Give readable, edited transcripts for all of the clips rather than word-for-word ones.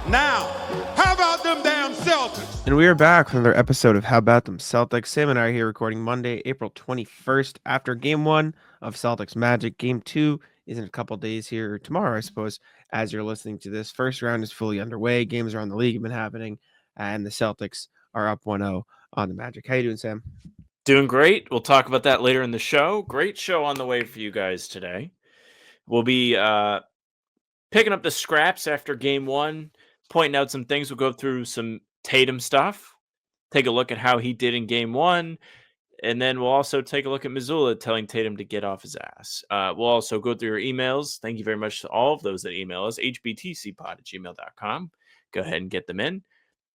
Now, how about them damn Celtics? And we are back with another episode of How About Them Celtics. Sam and I are here recording Monday, April 21st, after game one of Celtics Magic. Game two is in a couple days here, tomorrow, I suppose, as you're listening to this. First round is fully underway. Games around the league have been happening, and the Celtics are up 1-0 on the Magic. How you doing, Sam? Doing great. We'll talk about that later in the show. Great show on the way for you guys today. We'll be picking up the scraps after game one, pointing out some things. We'll go through some Tatum stuff, take a look at how he did in game one, and then we'll also take a look at Mazzulla telling Tatum to get off his ass. We'll also go through your emails. Thank you very much to all of those that email us, hbtcpod@gmail.com. Go ahead and get them in.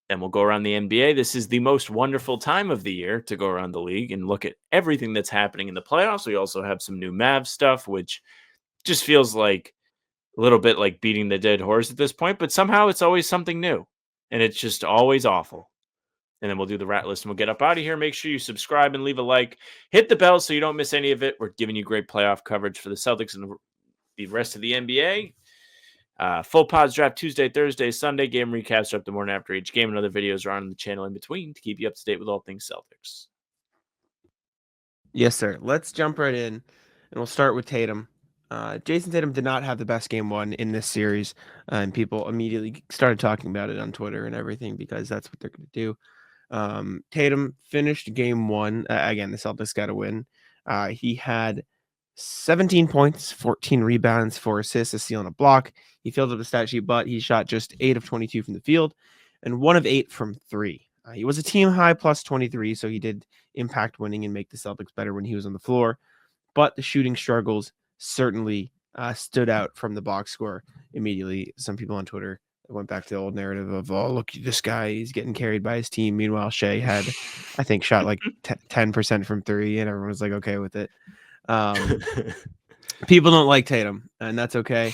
Then we'll go around the NBA. This is the most wonderful time of the year to go around the league and look at everything that's happening in the playoffs. We also have some new Mavs stuff, which just feels like a little bit like beating the dead horse at this point, but somehow it's always something new and it's just always awful. And then we'll do the rat list and we'll get up out of here. Make sure you subscribe and leave a like. Hit the bell so you don't miss any of it. We're giving you great playoff coverage for the Celtics and the rest of the NBA. Full pods drop Tuesday, Thursday, Sunday. Game recaps drop the morning after each game, and other videos are on the channel in between to keep you up to date with all things Celtics. Yes, sir. Let's jump right in, and we'll start with Tatum. Jayson Tatum did not have the best game one in this series, and people immediately started talking about it on Twitter and everything because that's what they're going to do. Tatum finished game one. Again, the Celtics got to win. He had 17 points, 14 rebounds, 4 assists, a steal, and a block. He filled up the stat sheet, but he shot just 8 of 22 from the field and 1 of 8 from 3. He was a team high plus 23, so he did impact winning and make the Celtics better when he was on the floor. But the shooting struggles certainly stood out from the box score immediately. Some people on Twitter went back to the old narrative of, oh, look, this guy, he's getting carried by his team. Meanwhile, Shea had, I think, shot like 10% from 3, and everyone was like, okay with it. People don't like Tatum, and that's okay.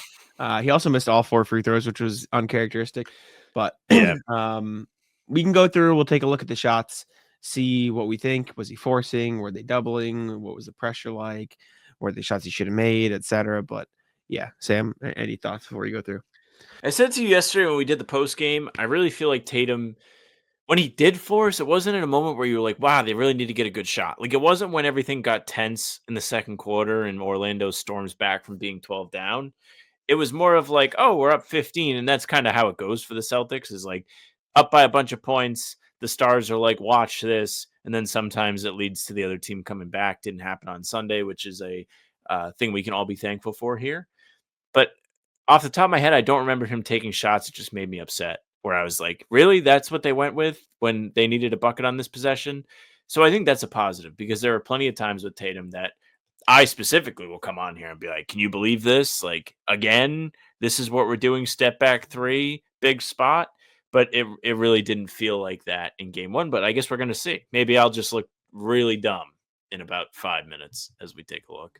He also missed all 4 free throws, which was uncharacteristic. But Yeah. We can go through. We'll take a look at the shots, see what we think. Was he forcing? Were they doubling? What was the pressure like? Were the shots he should have made, etc. But yeah, Sam, any thoughts before you go through? I said to you yesterday when we did the post game, I really feel like Tatum, when he did force, it wasn't in a moment where you were like, wow, they really need to get a good shot. Like, it wasn't when everything got tense in the second quarter and Orlando storms back from being 12 down. It was more of like, oh, we're up 15. And that's kind of how it goes for the Celtics, is like up by a bunch of points. The stars are like, watch this. And then sometimes it leads to the other team coming back. Didn't happen on Sunday, which is a thing we can all be thankful for here. But off the top of my head, I don't remember him taking shots. It just made me upset, where I was like, really? That's what they went with when they needed a bucket on this possession? So I think that's a positive, because there are plenty of times with Tatum that I specifically will come on here and be like, can you believe this? Like, again, this is what we're doing. Step back 3, big spot. But it really didn't feel like that in game one. But I guess we're going to see. Maybe I'll just look really dumb in about 5 minutes as we take a look.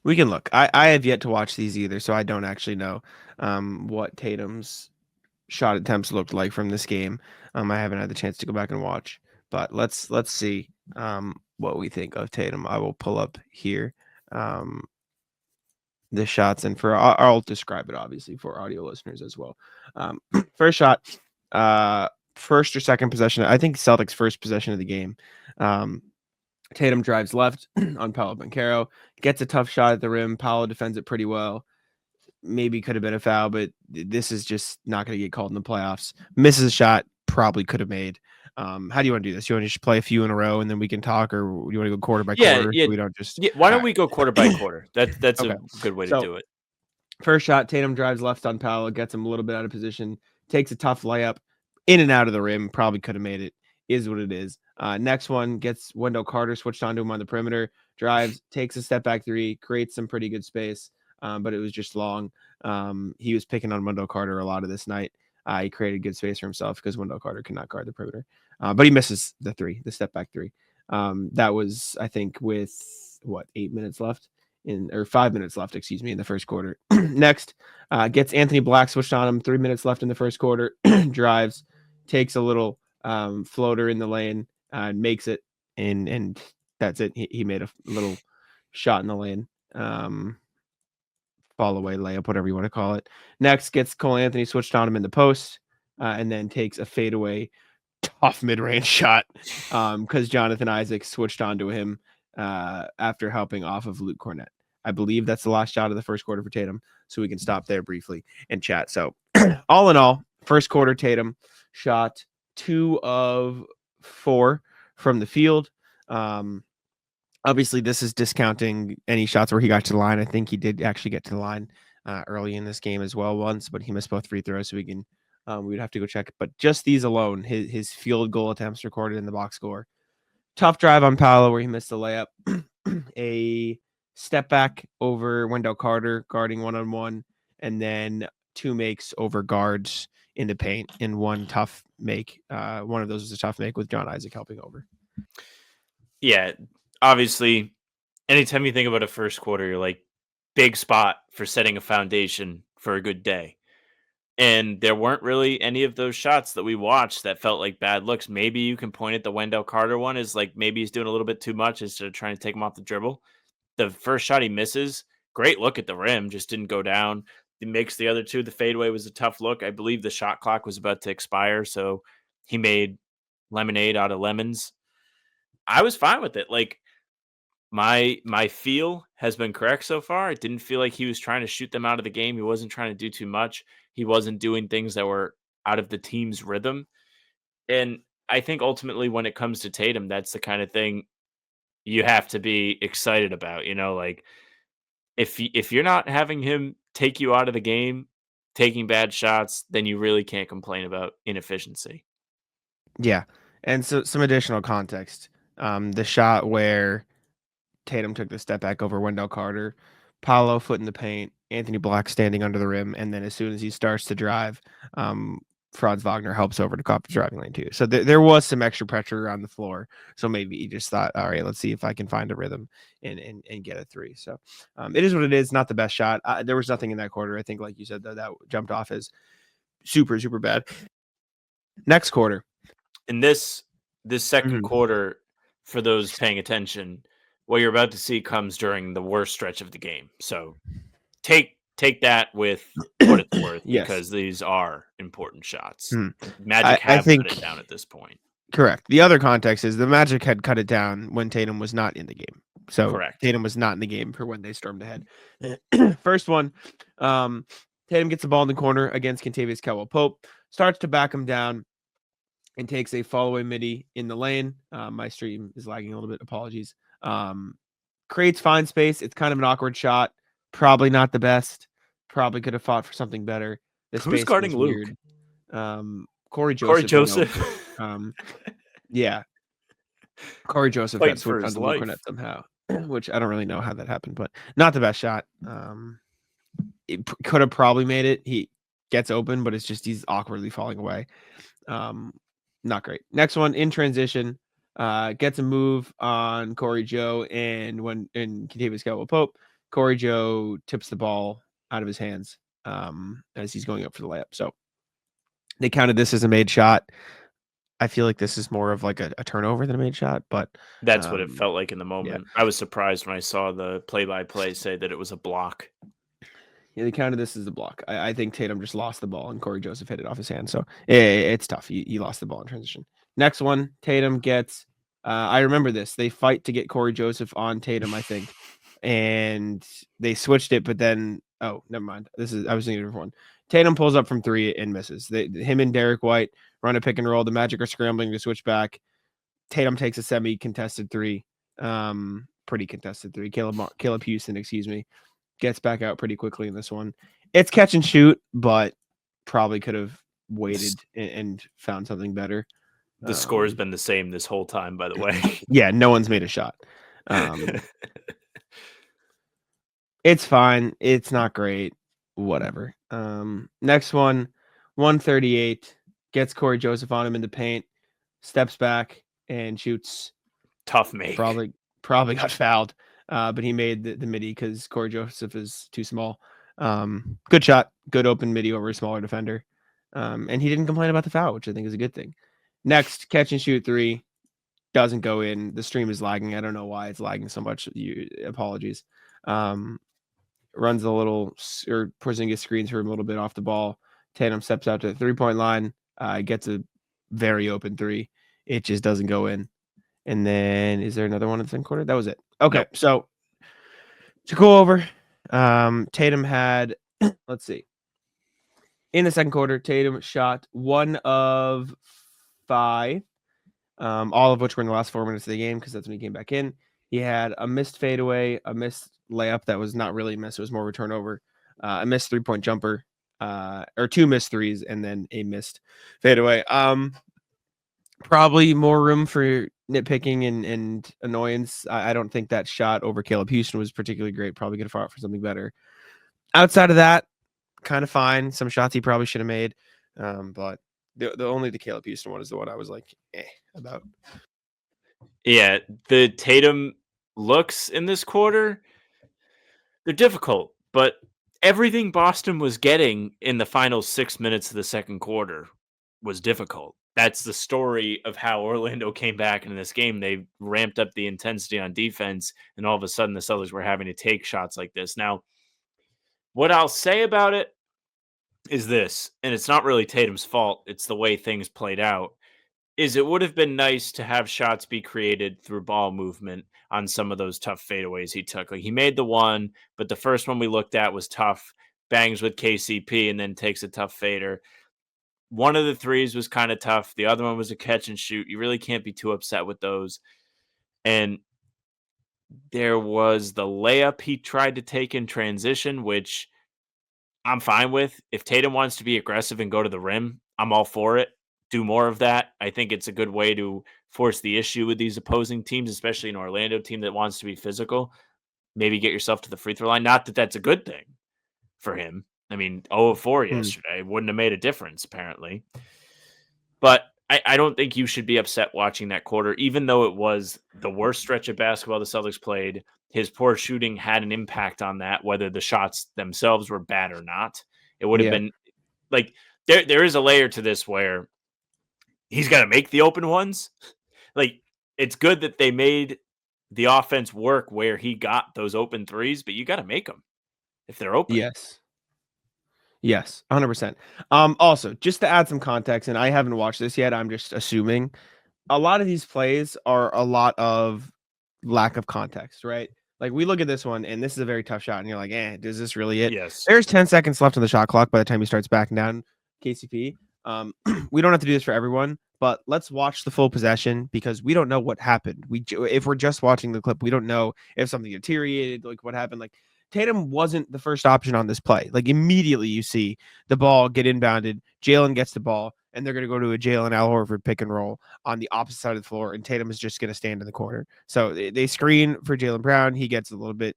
We can look. I have yet to watch these either, so I don't actually know what Tatum's shot attempts looked like from this game. I haven't had the chance to go back and watch, but let's see what we think of Tatum. I will pull up here the shots, and I'll describe it obviously for audio listeners as well. First shot, first or second possession. I think Celtics' first possession of the game. Tatum drives left on Paolo Banchero, gets a tough shot at the rim. Paolo defends it pretty well. Maybe could have been a foul, but this is just not going to get called in the playoffs. Misses a shot, probably could have made. How do you want to do this? You want to just play a few in a row and then we can talk, or do you want to go quarter by quarter? Yeah. So we don't just. Yeah, why don't we go quarter by quarter? That's Okay. a good way to do it. First shot, Tatum drives left on Paolo, gets him a little bit out of position, takes a tough layup in and out of the rim. Probably could have made it. Is what it is. Next one, gets Wendell Carter switched onto him on the perimeter, drives, takes a step back 3, creates some pretty good space, but it was just long. He was picking on Wendell Carter a lot of this night. He created good space for himself because Wendell Carter cannot guard the perimeter, but he misses the step back 3. That was, I think, with 8 minutes left or 5 minutes left, excuse me, in the first quarter. Next, gets Anthony Black switched on him. 3 minutes left in the first quarter. Drives, takes a little floater in the lane, and makes it, and that's it. He made a little shot in the lane. fall away layup, whatever you want to call it. Next, gets Cole Anthony switched on him in the post, and then takes a fadeaway, tough mid-range shot because Jonathan Isaac switched onto him after helping off of Luke Cornett. I believe that's the last shot of the first quarter for Tatum, so we can stop there briefly and chat. So all in all, first quarter, Tatum shot 2 of 4 from the field. Obviously, this is discounting any shots where he got to the line. I think he did actually get to the line early in this game as well once, but he missed both free throws, so we would have to go check. But just these alone, his field goal attempts recorded in the box score. Tough drive on Paolo where he missed the layup. A step back over Wendell Carter guarding 1-on-1, and then 2 makes over guards in the paint in one tough make. One of those was a tough make with John Isaac helping over. Yeah, obviously, anytime you think about a first quarter, you're like, big spot for setting a foundation for a good day. And there weren't really any of those shots that we watched that felt like bad looks. Maybe you can point at the Wendell Carter one as like maybe he's doing a little bit too much instead of trying to take him off the dribble. The first shot he misses, great look at the rim, just didn't go down. He makes the other 2. The fadeaway was a tough look. I believe the shot clock was about to expire, so he made lemonade out of lemons. I was fine with it. Like my feel has been correct so far. It didn't feel like he was trying to shoot them out of the game. He wasn't trying to do too much. He wasn't doing things that were out of the team's rhythm. And I think ultimately when it comes to Tatum, that's the kind of thing you have to be excited about. Like if you're not having him take you out of the game, taking bad shots, then you really can't complain about inefficiency. Yeah. And so some additional context. The shot where Tatum took the step back over Wendell Carter, Paolo foot in the paint, Anthony Black standing under the rim, and then as soon as he starts to drive, Franz Wagner helps over to cop the driving lane too. So there was some extra pressure on the floor. So maybe he just thought, all right, let's see if I can find a rhythm and get a 3. So it is what it is. Not the best shot. There was nothing in that quarter. I think, like you said, though, that jumped off as super, super bad. Next quarter. In this second quarter, for those paying attention, what you're about to see comes during the worst stretch of the game. So take that with what it's worth, Yes. because these are important shots. Magic have cut it down at this point. Correct. The other context is the Magic had cut it down when Tatum was not in the game. So correct. Tatum was not in the game for when they stormed ahead. First one, Tatum gets the ball in the corner against Kentavious Caldwell-Pope, starts to back him down, and takes a follow-away midi in the lane. My stream is lagging a little bit. Apologies. Creates fine space. It's kind of an awkward shot. Probably not the best. Probably could have fought for something better. Who's guarding Luke? Corey Joseph. Yeah. Corey Joseph got switched onto Luke Cornett somehow, which I don't really know how that happened, but not the best shot. It could have probably made it. He gets open, but it's just he's awkwardly falling away. Not great. Next one, in transition, gets a move on Corey Joe, and when in Kentavious Caldwell-Pope, Corey Joe tips the ball out of his hands as he's going up for the layup. So they counted this as a made shot. I feel like this is more of like a turnover than a made shot, but that's what it felt like in the moment. Yeah. I was surprised when I saw the play-by-play say that it was a block. Yeah, they counted this as a block. I think Tatum just lost the ball and Corey Joseph hit it off his hand. So it's tough. He lost the ball in transition. Next one, Tatum gets, I remember this. They fight to get Corey Joseph on Tatum, I think. And they switched it, but then, oh, never mind. I was thinking of a different one. Tatum pulls up from 3 and misses. Him and Derek White run a pick and roll. The Magic are scrambling to switch back. Tatum takes a semi-contested 3. Pretty contested 3. Caleb Houston, gets back out pretty quickly in this one. It's catch and shoot, but probably could have waited and found something better. The score has been the same this whole time, by the way. Yeah, no one's made a shot. It's fine. It's not great. Whatever. Next one, 138, gets Corey Joseph on him in the paint, steps back and shoots. Tough make. Probably got fouled. But he made the midi because Corey Joseph is too small. Good shot. Good open midi over a smaller defender. And he didn't complain about the foul, which I think is a good thing. Next, catch and shoot 3. Doesn't go in. The stream is lagging. I don't know why it's lagging so much. Apologies. runs a little, or Porzingis screens for him a little bit off the ball. Tatum steps out to the 3-point line, gets a very open three. It just doesn't go in. And then, is there another one in the second quarter? That was it. Okay, Nope. so to go over, Tatum had, let's see. In the second quarter, Tatum shot 1 of 5, all of which were in the last 4 minutes of the game because that's when he came back in. He had a missed fadeaway, a missed layup that was not really a miss. It was more of a turnover, a missed 3-point jumper, or 2 missed threes, and then a missed fadeaway. Probably more room for nitpicking and annoyance. I don't think that shot over Caleb Houston was particularly great. Probably could have fought for something better. Outside of that, kind of fine. Some shots he probably should have made, but the Caleb Houston one is the one I was like, about. Yeah, the Tatum looks in this quarter, they're difficult, but everything Boston was getting in the final 6 minutes of the second quarter was difficult. That's the story of how Orlando came back in this game. They ramped up the intensity on defense, and all of a sudden the Celtics were having to take shots like this. Now, what I'll say about it is this, and it's not really Tatum's fault, it's the way things played out, is it would have been nice to have shots be created through ball movement on some of those tough fadeaways he took. Like, he made the one, but the first one we looked at was tough, bangs with KCP, and then takes a tough fader. One of the threes was kind of tough. The other one was a catch and shoot. You really can't be too upset with those. And there was the layup he tried to take in transition, which I'm fine with. If Tatum wants to be aggressive and go to the rim, I'm all for it. Do more of that. I think it's a good way to force the issue with these opposing teams, especially an Orlando team that wants to be physical. Maybe get yourself to the free throw line. Not that that's a good thing for him. I mean, 0 of 4 yesterday wouldn't have made a difference, apparently. But I don't think you should be upset watching that quarter, even though it was the worst stretch of basketball the Celtics played. His poor shooting had an impact on that, whether the shots themselves were bad or not. It would have been like, there is a layer to this where he's got to make the open ones. Like, it's good that they made the offense work where he got those open threes, but you got to make them if they're open. Yes, 100%. Also, just to add some context, and I haven't watched this yet, I'm just assuming a lot of these plays are a lot of lack of context, right? Like, we look at this one, and this is a very tough shot, and you're like, is this really it? Yes. There's 10 seconds left on the shot clock by the time he starts backing down KCP. We don't have to do this for everyone, but let's watch the full possession because we don't know what happened. If we're just watching the clip, we don't know if something deteriorated, like what happened. Like, Tatum wasn't the first option on this play. Like, immediately you see the ball get inbounded. Jalen gets the ball, and they're going to go to a Jalen Al Horford pick and roll on the opposite side of the floor, and Tatum is just going to stand in the corner. So they screen for Jaylen Brown. He gets a little bit,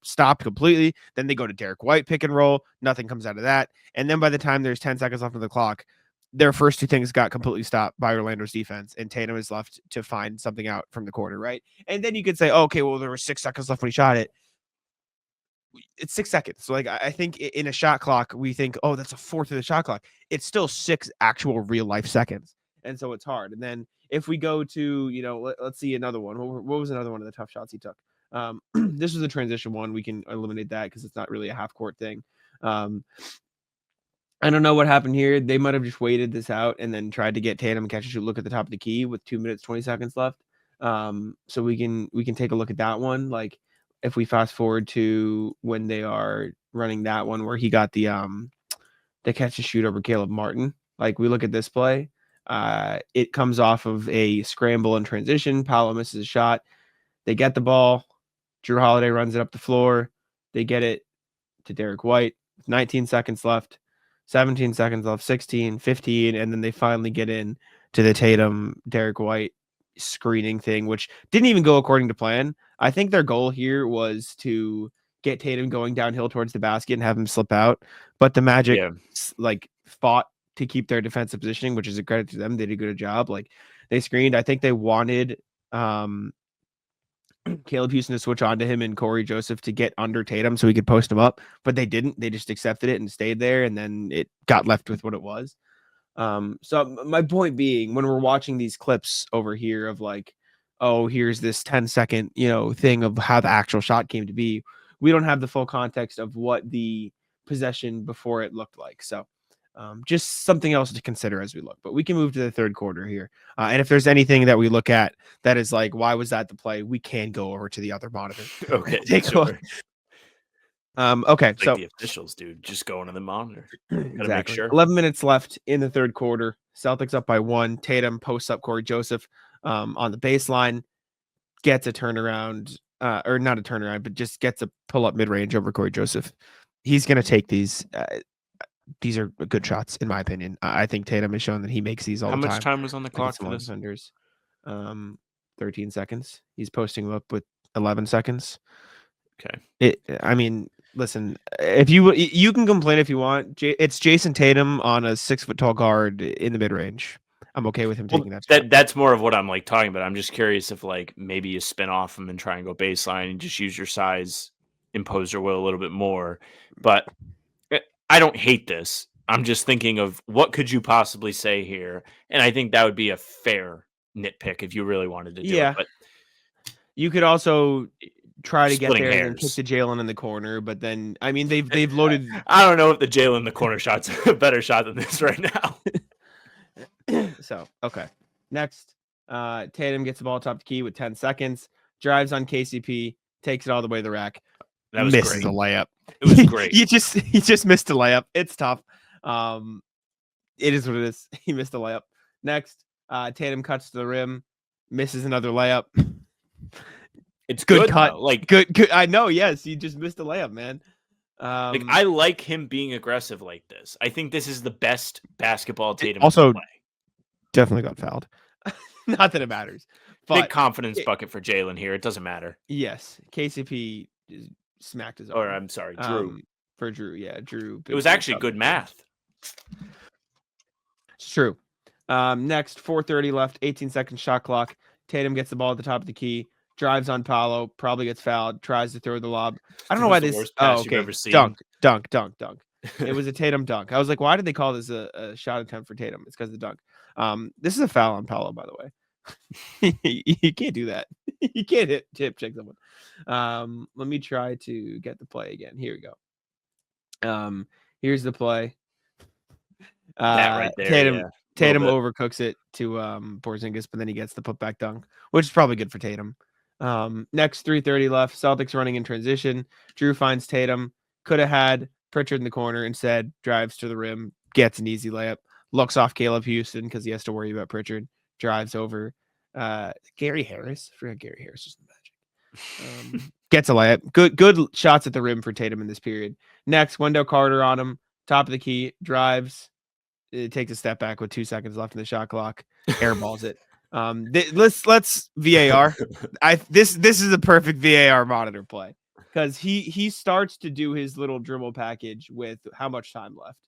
stopped completely. Then they go to Derek White pick and roll. Nothing comes out of that. And then by the time there's 10 seconds left on the clock, their first two things got completely stopped by Orlando's defense, and Tatum is left to find something out from the corner, right? And then you could say, okay, well, there were 6 seconds left when he shot it. It's 6 seconds. So, like, I think in a shot clock, we think, oh, that's a fourth of the shot clock. It's still 6 actual real life seconds. And so it's hard. And then if we go to, let's see another one. What was another one of the tough shots he took? This was a transition one. We can eliminate that because it's not really a half court thing. I don't know what happened here. They might have just waited this out and then tried to get Tatum and catch and shoot look at the top of the key with 2 minutes, 20 seconds left. So we can take a look at that one. Like, if we fast forward to when they are running that one where he got the catch and shoot over Caleb Martin, like, we look at this play, it comes off of a scramble and transition. Paolo misses a shot. They get the ball. Drew Holiday runs it up the floor. They get it to Derek White with 19 seconds left, 17 seconds left, 16, 15, and then they finally get in to the Tatum, Derek White screening thing, which didn't even go according to plan. I think their goal here was to get Tatum going downhill towards the basket and have him slip out. But the Magic fought to keep their defensive positioning, which is a credit to them. They did a good job. Like, they screened. I think they wanted Caleb Houston to switch on to him and Corey Joseph to get under Tatum so he could post him up, but they didn't. They just accepted it and stayed there, and then it got left with what it was. So my point being, when we're watching these clips over here of like, oh, here's this 10-second, thing of how the actual shot came to be, we don't have the full context of what the possession before it looked like. So just something else to consider as we look. But we can move to the third quarter here. And if there's anything that we look at that is like, why was that the play? We can go over to the other monitor. Okay, Take a look. Okay, okay, so the officials, dude, just going to the monitor. exactly. Make sure. 11 minutes left in the third quarter. Celtics up by 1. Tatum posts up Corey Joseph on the baseline, gets a turnaround, or not a turnaround, but just gets a pull up mid range over Corey Joseph. He's going to take these. These are good shots, in my opinion. I think Tatum has shown that he makes these all the time. How much time was on the clock for this? Defenders. 13 seconds. He's posting up with 11 seconds. Okay. I mean, listen, if you can complain if you want. It's Jayson Tatum on a 6-foot-tall guard in the mid range. I'm okay with him taking that shot. That's more of what I'm like talking about. I'm just curious if like maybe you spin off him and try and go baseline and just use your size, impose your will a little bit more. But I don't hate this. I'm just thinking of what could you possibly say here, and I think that would be a fair nitpick if you really wanted to do it. But you could also try to get there hairs. and then kick the Jalen in the corner, but then I mean they've loaded. I don't know if the Jalen in the corner shot's a better shot than this right now. So okay, next, Tatum gets the ball top the key with 10 seconds, drives on KCP, takes it all the way to the rack. That was misses great. a layup. It was great. He just missed a layup. It's tough. It is what it is. He missed a layup. Next, Tatum cuts to the rim, misses another layup. It's good cut. Though. Like good. I know. Yes, he just missed a layup, man. Like I like him being aggressive like this. I think this is the best basketball Tatum also can play. Definitely got fouled. Not that it matters. But big confidence bucket for Jalen here. It doesn't matter. Yes, KCP smacked his. Or I'm sorry, Drew. For Drew, yeah, Drew. It was actually good math. It's true. Next, 4:30 left, 18 second shot clock. Tatum gets the ball at the top of the key, drives on Paolo, probably gets fouled, tries to throw the lob. I don't know why this. Oh, okay. Dunk. It was a Tatum dunk. I was like, why did they call this a shot attempt for Tatum? It's because of the dunk. This is a foul on Paolo, by the way. You can't do that. You can't hip check someone. Let me try to get the play again. Here we go. Here's the play. That right there, Tatum overcooks it to Porzingis, but then he gets the putback dunk, which is probably good for Tatum. Next, 3:30 left. Celtics running in transition. Drew finds Tatum. Could have had Pritchard in the corner. Instead, drives to the rim, gets an easy layup. Looks off Caleb Houston because he has to worry about Pritchard. Drives over Gary Harris. I forgot Gary Harris was in the Magic. Gets a layup. Good shots at the rim for Tatum in this period. Next, Wendell Carter on him. Top of the key. Drives. It takes a step back with 2 seconds left in the shot clock. Airballs it. Let's VAR. This is a perfect VAR monitor play because he starts to do his little dribble package with how much time left?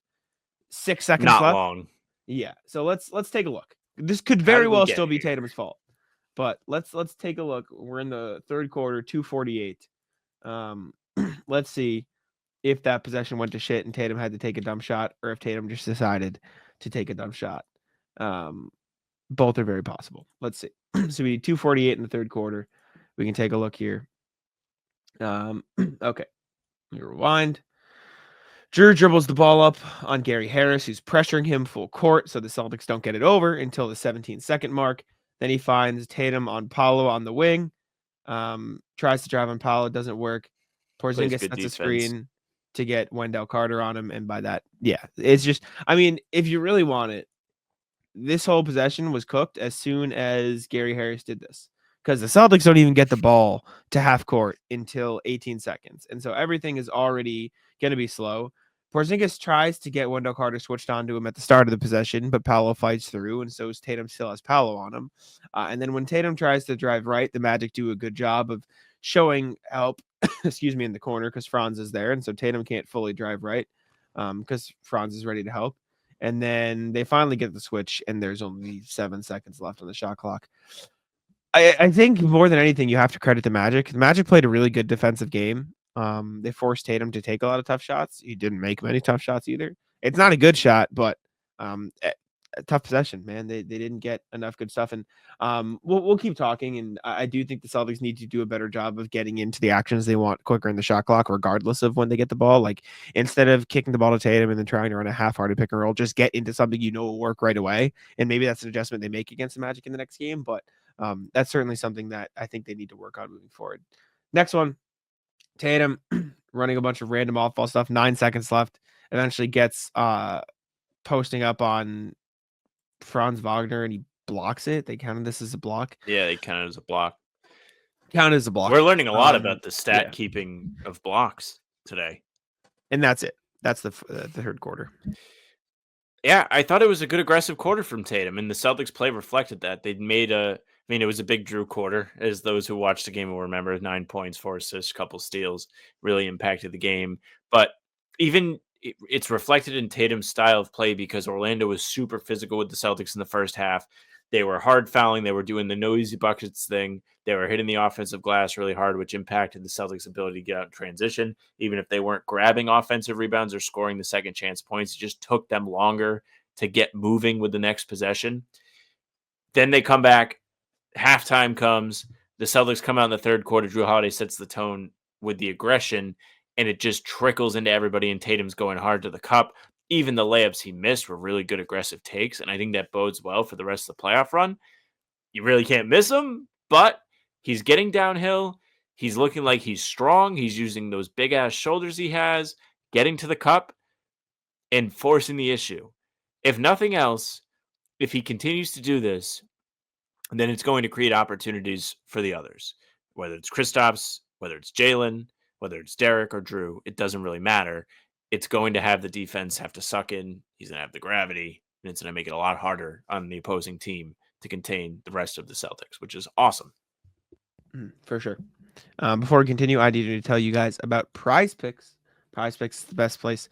6 seconds left. Not long. Yeah. So let's take a look. This could very well still be Tatum's fault, but let's take a look. We're in the third quarter, 2:48. Let's see if that possession went to shit and Tatum had to take a dumb shot, or if Tatum just decided to take a dumb shot. Both are very possible. Let's see. So we need 2:48 in the third quarter. We can take a look here. Okay. We rewind. Drew dribbles the ball up on Gary Harris, who's pressuring him full court, so the Celtics don't get it over until the 17-second mark. Then he finds Tatum on Paolo on the wing. Tries to drive on Paolo, doesn't work. Porzingis sets a screen to get Wendell Carter on him, and by that, yeah, it's just, I mean, if you really want it, this whole possession was cooked as soon as Gary Harris did this, because the Celtics don't even get the ball to half court until 18 seconds, and so everything is already going to be slow. Porzingis tries to get Wendell Carter switched onto him at the start of the possession, but Paolo fights through, and so Tatum still has Paolo on him. And then when Tatum tries to drive right, the Magic do a good job of showing help, in the corner because Franz is there, and so Tatum can't fully drive right because Franz is ready to help. And then they finally get the switch, and there's only 7 seconds left on the shot clock. I think more than anything, you have to credit the Magic. The Magic played a really good defensive game. They forced Tatum to take a lot of tough shots. He didn't make many tough shots either. It's not a good shot, but a tough possession, man. They didn't get enough good stuff, and we'll keep talking. And I do think the Celtics need to do a better job of getting into the actions they want quicker in the shot clock, regardless of when they get the ball. Like instead of kicking the ball to Tatum and then trying to run a half-hearted pick and roll, just get into something will work right away. And maybe that's an adjustment they make against the Magic in the next game, but that's certainly something that I think they need to work on moving forward. Next one, Tatum running a bunch of random off-ball stuff. 9 seconds left. Eventually gets posting up on Franz Wagner and he blocks it. They counted this as a block. Yeah, they counted as a block. Counted as a block. We're learning a lot about the stat keeping of blocks today. And that's it. That's the third quarter. Yeah, I thought it was a good aggressive quarter from Tatum, and the Celtics play reflected that. They'd made it was a big Drew quarter, as those who watched the game will remember. 9 points, 4 assists, couple steals, really impacted the game. But even it's reflected in Tatum's style of play because Orlando was super physical with the Celtics in the first half. They were hard fouling. They were doing the noisy buckets thing. They were hitting the offensive glass really hard, which impacted the Celtics' ability to get out in transition. Even if they weren't grabbing offensive rebounds or scoring the second chance points, it just took them longer to get moving with the next possession. Then they come back. Halftime comes. The Celtics come out in the third quarter. Drew Holiday sets the tone with the aggression, and it just trickles into everybody, and Tatum's going hard to the cup. Even the layups he missed were really good aggressive takes, and I think that bodes well for the rest of the playoff run. You really can't miss him, but he's getting downhill. He's looking like he's strong. He's using those big-ass shoulders he has, getting to the cup, and forcing the issue. If nothing else, if he continues to do this, then it's going to create opportunities for the others, whether it's Kristaps, whether it's Jalen, whether it's Derek or Drew. It doesn't really matter. It's going to have the defense have to suck in. He's going to have the gravity, and it's going to make it a lot harder on the opposing team to contain the rest of the Celtics, which is awesome. For sure. Before we continue, I need to tell you guys about PrizePicks. PrizePicks is the best place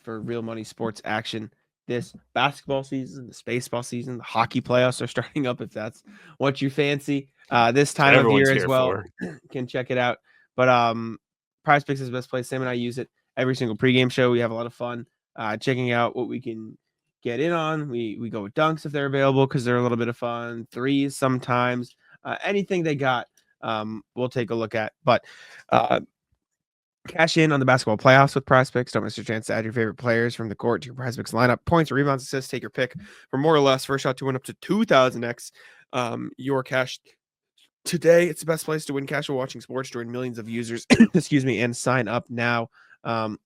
for real money sports action this basketball season, this baseball season. The hockey playoffs are starting up if that's what you fancy. This time of year as well. Can check it out. But PrizePicks is the best place. Sam and I use it every single pregame show. We have a lot of fun checking out what we can get in on. We go with dunks if they're available because they're a little bit of fun. Threes sometimes. Anything they got, we'll take a look at. But cash in on the basketball playoffs with PrizePicks. Don't miss your chance to add your favorite players from the court to your PrizePicks lineup. Points, rebounds, assists. Take your pick for more or less. First shot to win up to 2,000x your cash. Today, it's the best place to win cash while watching sports. Join millions of users, and sign up now. Taco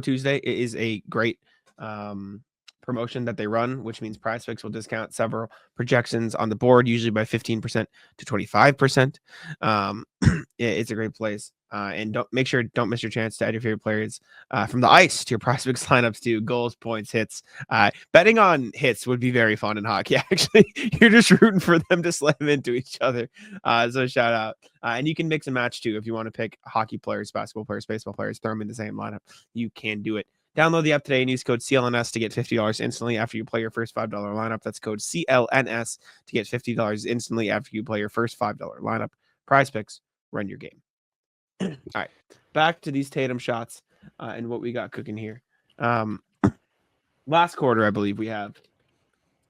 Tuesday is a great promotion that they run, which means PrizePicks will discount several projections on the board, usually by 15% to 25%. It's a great place. And don't miss your chance to add your favorite players from the ice to your PrizePicks lineups to goals, points, hits. Betting on hits would be very fun in hockey. Actually, you're just rooting for them to slam into each other. So shout out. And you can mix and match too if you want to pick hockey players, basketball players, baseball players, throw them in the same lineup. You can do it. Download the app today and use code CLNS to get $50 instantly after you play your first $5 lineup. That's code CLNS to get $50 instantly after you play your first $5 lineup. PrizePicks, run your game. All right, back to these Tatum shots and what we got cooking here. Last quarter, I believe we have,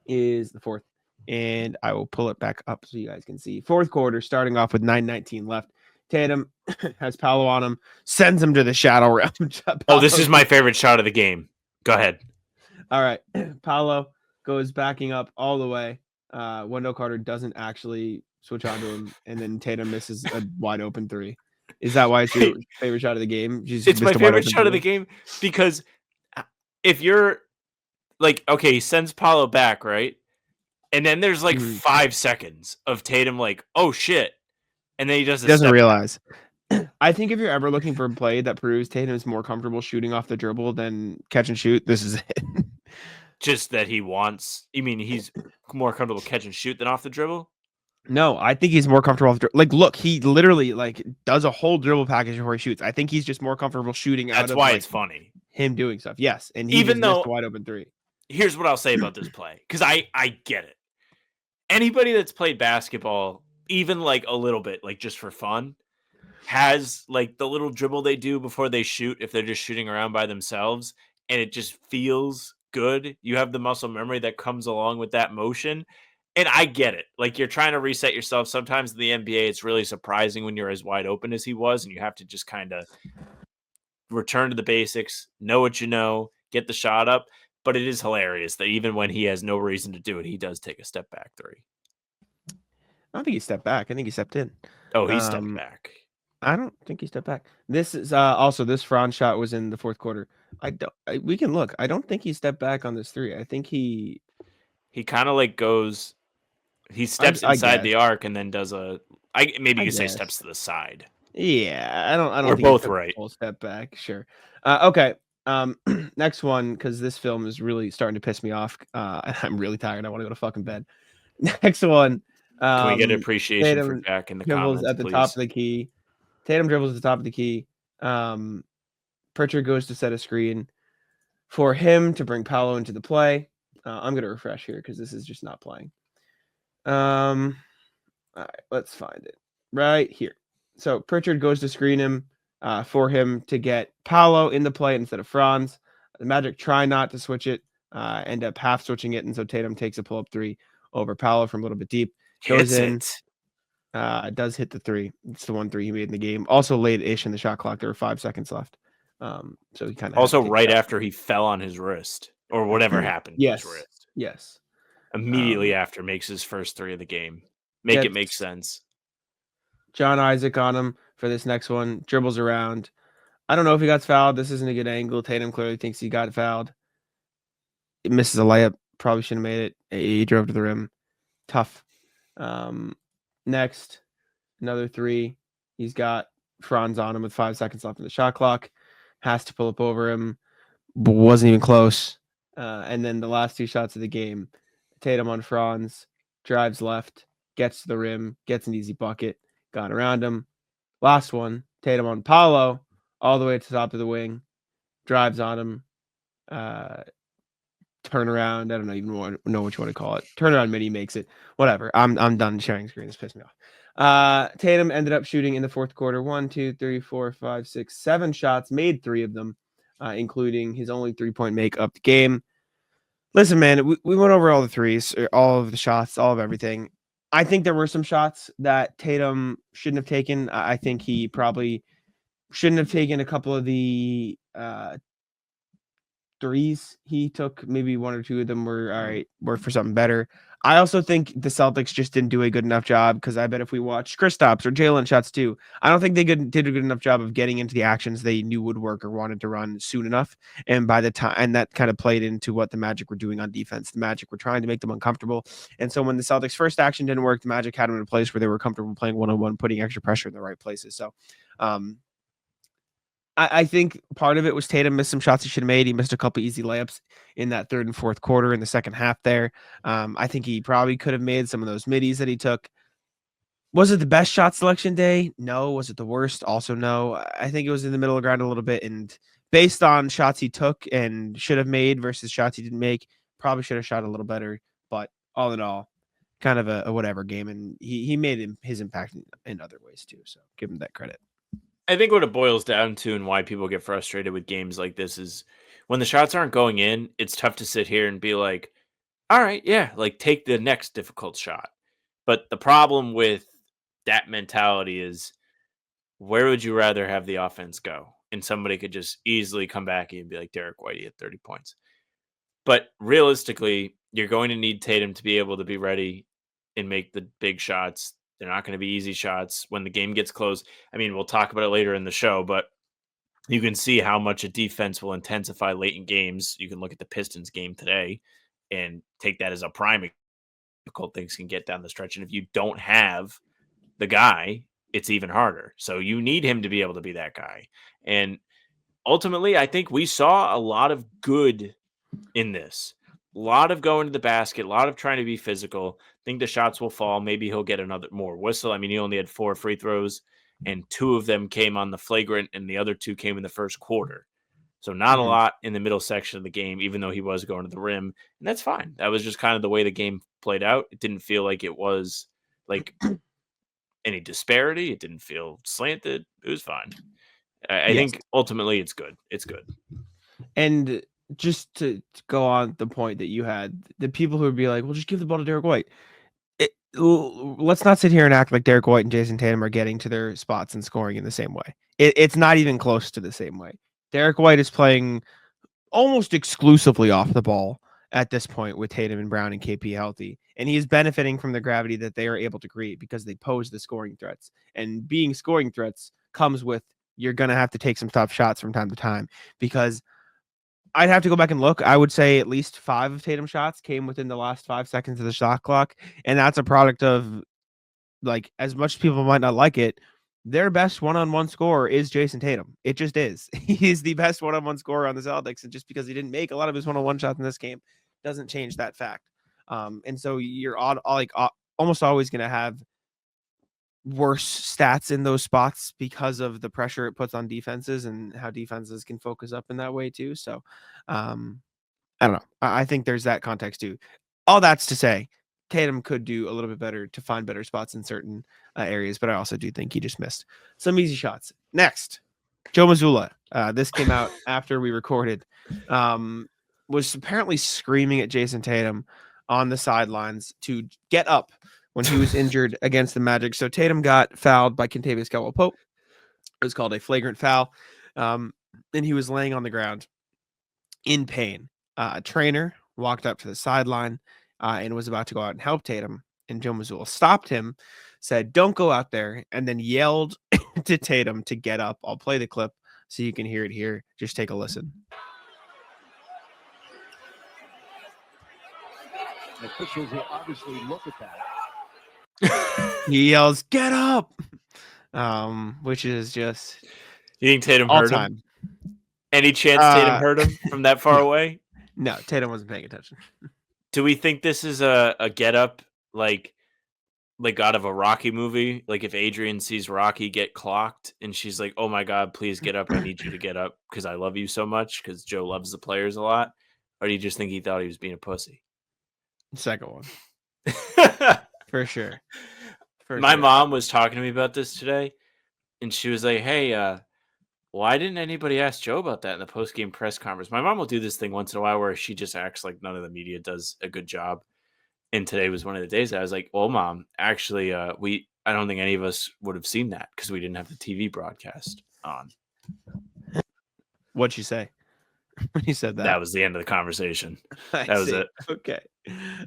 is the fourth, and I will pull it back up so you guys can see. Fourth quarter, starting off with 9:19 left. Tatum has Paolo on him, sends him to the shadow realm. Oh, this is my favorite shot of the game. Go ahead. All right. Paolo goes backing up all the way. Wendell Carter doesn't actually switch onto him, and then Tatum misses a wide open three. Is that why it's your favorite shot of the game? It's my favorite shot of the game because if you're like, okay, he sends Paolo back, right? And then there's like 5 seconds of Tatum like, oh shit. And then he doesn't realize. I think if you're ever looking for a play that proves Tatum is more comfortable shooting off the dribble than catch and shoot, this is it. Just that he wants. You mean he's more comfortable catch and shoot than off the dribble? No, I think he's more comfortable off the like. Look, he literally like does a whole dribble package before he shoots. I think he's just more comfortable shooting. That's why it's funny. Him doing stuff, yes, and he even though missed a wide open three. Here's what I'll say about this play because I get it. Anybody that's played basketball, even like a little bit, like just for fun, has like the little dribble they do before they shoot if they're just shooting around by themselves, and it just feels good. You have the muscle memory that comes along with that motion. And I get it. Like, you're trying to reset yourself. Sometimes in the NBA, it's really surprising when you're as wide open as he was, and you have to just kind of return to the basics, know what you know, get the shot up. But it is hilarious that even when he has no reason to do it, he does take a step back three. I don't think he stepped back. I think he stepped in. Oh, he stepped back. I don't think he stepped back. This is also this Franz shot was in the fourth quarter. We can look. I don't think he stepped back on this three. I think he kind of like goes. He steps inside the guess. arc and then does maybe you could say guess. steps to the side. Yeah, I don't We're think both he took right. a full step back. Sure. Okay. Next one, because this film is really starting to piss me off. I'm really tired. I want to go to fucking bed. Next one. Can we get appreciation for Tatum Jack in the dribbles comments, at the please? top of the key. Tatum dribbles at the top of the key. Pritchard goes to set a screen for him to bring Paolo into the play. I'm gonna refresh here because this is just not playing. All right, let's find it right here. So Pritchard goes to screen him for him to get Paolo in the play instead of Franz. The Magic try not to switch it, end up half switching it, and so Tatum takes a pull-up three over Paolo from a little bit deep. Goes in. Does hit the three. It's the 1-3 he made in the game. Also late-ish in the shot clock. There were 5 seconds left. So he kind of also right after he fell on his wrist or whatever happened to his wrist. Yes. Immediately after makes his first three of the game. It make sense. John Isaac on him for this next one. Dribbles around. I don't know if he got fouled. This isn't a good angle. Tatum clearly thinks he got fouled. It misses a layup. Probably shouldn't have made it. He drove to the rim. Tough. Next, another three. He's got Franz on him with 5 seconds left in the shot clock. Has to pull up over him. Wasn't even close. And then the last 2 shots of the game. Tatum on Franz. Drives left. Gets to the rim. Gets an easy bucket. Got around him. Last one. Tatum on Paolo. All the way to the top of the wing. Drives on him. Turnaround. I don't even know what you want to call it. Turnaround mini makes it. Whatever. I'm done sharing screens. Piss me off. Tatum ended up shooting in the fourth quarter 1, 2, 3, 4, 5, 6, 7 shots. Made 3 of them, including his only 3-point make up the game. Listen, man, we went over all the threes, all of the shots, all of everything. I think there were some shots that Tatum shouldn't have taken. I think he probably shouldn't have taken a couple of the threes he took. Maybe 1 or 2 of them were all right, were for something better. I also think the Celtics just didn't do a good enough job, because I bet if we watched Kristaps or Jalen shots too, I don't think they did a good enough job of getting into the actions they knew would work or wanted to run soon enough. And by the time, and that kind of played into what the Magic were doing on defense. The Magic were trying to make them uncomfortable. And so when the Celtics' first action didn't work, the Magic had them in a place where they were comfortable playing one-on-one, putting extra pressure in the right places. So, I think part of it was Tatum missed some shots he should have made. He missed a couple easy layups in that third and fourth quarter in the second half there. I think he probably could have made some of those middies that he took. Was it the best shot selection day? No. Was it the worst? Also no. I think it was in the middle of the ground a little bit. And based on shots he took and should have made versus shots he didn't make, probably should have shot a little better. But all in all, kind of a whatever game. And he made his impact in other ways too. So give him that credit. I think what it boils down to and why people get frustrated with games like this is when the shots aren't going in, it's tough to sit here and be like, all right, yeah, like take the next difficult shot. But the problem with that mentality is, where would you rather have the offense go? And somebody could just easily come back and be like Derek Whitey at 30 points. But realistically, you're going to need Tatum to be able to be ready and make the big shots. They're not going to be easy shots when the game gets close. I mean, we'll talk about it later in the show, but you can see how much a defense will intensify late in games. You can look at the Pistons game today and take that as a prime difficult things can get down the stretch. And if you don't have the guy, it's even harder. So you need him to be able to be that guy. And ultimately, I think we saw a lot of good in this. A lot of going to the basket, a lot of trying to be physical. I think the shots will fall. Maybe he'll get another more whistle. I mean, he only had 4 free throws, and 2 of them came on the flagrant, and the other 2 came in the first quarter. So not a lot in the middle section of the game, even though he was going to the rim. And that's fine. That was just kind of the way the game played out. It didn't feel like it was like any disparity. It didn't feel slanted. It was fine. I think ultimately it's good. It's good. And just to go on the point that you had, the people who would be like, well, just give the ball to Derek White. Let's not sit here and act like Derek White and Jayson Tatum are getting to their spots and scoring in the same way. It's not even close to the same way. Derek White is playing almost exclusively off the ball at this point with Tatum and Brown and KP healthy. And he is benefiting from the gravity that they are able to create because they pose the scoring threats. And being scoring threats comes with you're going to have to take some tough shots from time to time because I'd have to go back and look. I would say at least 5 of Tatum's shots came within the last 5 seconds of the shot clock. And that's a product of, like, as much as people might not like it, their best one-on-one scorer is Jayson Tatum. It just is. He's the best one-on-one scorer on the Celtics, and just because he didn't make a lot of his one-on-one shots in this game doesn't change that fact. And so you're almost always going to have worse stats in those spots because of the pressure it puts on defenses and how defenses can focus up in that way too. So I don't know. I think there's that context too. All that's to say, Tatum could do a little bit better to find better spots in certain areas, but I also do think he just missed some easy shots. Next, Joe Mazzulla. This came out after we recorded. Was apparently screaming at Jayson Tatum on the sidelines to get up when he was injured against the Magic. So Tatum got fouled by Kentavious Caldwell-Pope. It was called a flagrant foul, and he was laying on the ground in pain. A trainer walked up to the sideline and was about to go out and help Tatum, and Joe Mazzulla stopped him, said, "Don't go out there," and then yelled to Tatum to get up. I'll play the clip so you can hear it here. Just take a listen. Officials will obviously look at that. He yells, "Get up!" Which is just You think Tatum all heard time. him? Any chance Tatum heard him from that far away? No, Tatum wasn't paying attention. Do we think this is a get up like out of a Rocky movie? Like if Adrian sees Rocky get clocked and she's like, "Oh my God, please get up! I need you to get up because I love you so much." Because Joe loves the players a lot. Or do you just think he thought he was being a pussy? Second one, for sure. My mom was talking to me about this today, and she was like, "Hey, why didn't anybody ask Joe about that in the post-game press conference?" My mom will do this thing once in a while where she just acts like none of the media does a good job. And today was one of the days I was like, "Well, Mom, actually, I don't think any of us would have seen that because we didn't have the TV broadcast on." What'd you say when you said that? That was the end of the conversation. That was it. Okay.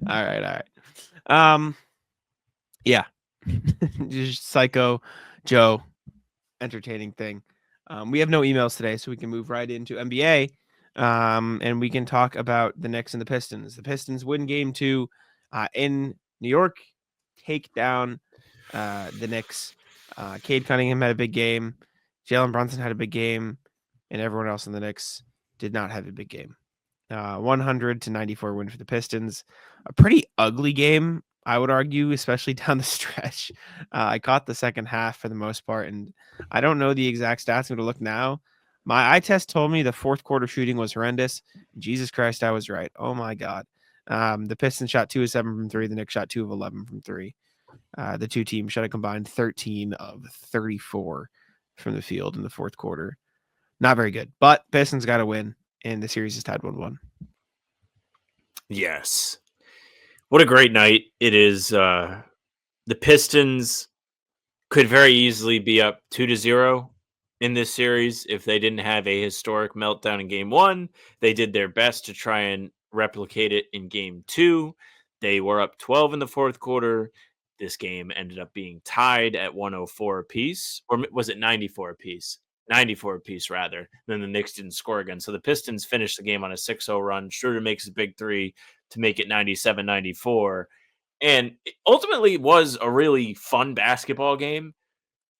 All right. Yeah. Just psycho Joe entertaining thing. We have no emails today, so we can move right into NBA. And we can talk about the Knicks and the Pistons. The Pistons win game 2 in New York, take down the Knicks. Cade Cunningham had a big game. Jalen Brunson had a big game, and everyone else in the Knicks did not have a big game. 100-94 win for the Pistons. A pretty ugly game, I would argue, especially down the stretch. I caught the second half for the most part, and I don't know the exact stats. I'm going to look now. My eye test told me the fourth quarter shooting was horrendous. Jesus Christ, I was right. Oh, my God. The Pistons shot 2 of 7 from 3. The Knicks shot 2 of 11 from 3. The two teams shot a combined 13 of 34 from the field in the fourth quarter. Not very good, but Pistons got a win, and the series is tied 1-1. Yes. What a great night it is. The Pistons could very easily be up 2-0 in this series if they didn't have a historic meltdown in game 1. They did their best to try and replicate it in game 2. They were up 12 in the fourth quarter. This game ended up being tied at 104 apiece, or was it 94 apiece? 94 apiece, rather. Then the Knicks didn't score again. So the Pistons finished the game on a 6-0 run. Schroeder makes his big 3 to make it 97-94. And it ultimately was a really fun basketball game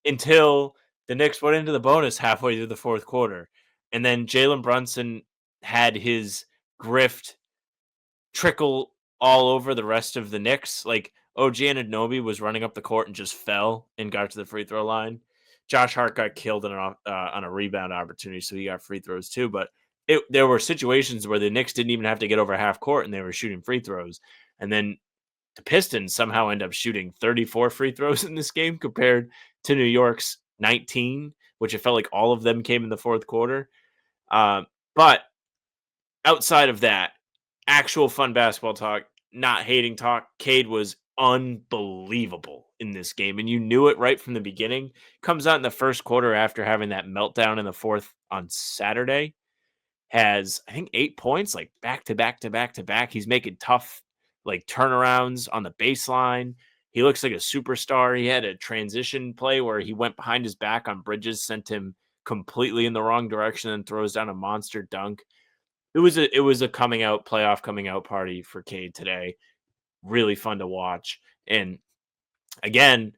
until the Knicks went into the bonus halfway through the fourth quarter. And then Jalen Brunson had his grift trickle all over the rest of the Knicks. Like OG Anunoby was running up the court and just fell and got to the free throw line. Josh Hart got killed on a rebound opportunity, so he got free throws too. But there were situations where the Knicks didn't even have to get over half court, and they were shooting free throws. And then the Pistons somehow end up shooting 34 free throws in this game compared to New York's 19, which it felt like all of them came in the fourth quarter. But outside of that, actual fun basketball talk, not hating talk, Cade was unbelievable in this game. And you knew it right from the beginning. Comes out in the first quarter after having that meltdown in the fourth on Saturday. Has, I think, 8 points, like back to back to back to back. He's making tough, like, turnarounds on the baseline. He looks like a superstar. He had a transition play where he went behind his back on Bridges, sent him completely in the wrong direction, and throws down a monster dunk. It was a playoff coming out party for Cade today. Really fun to watch. And again,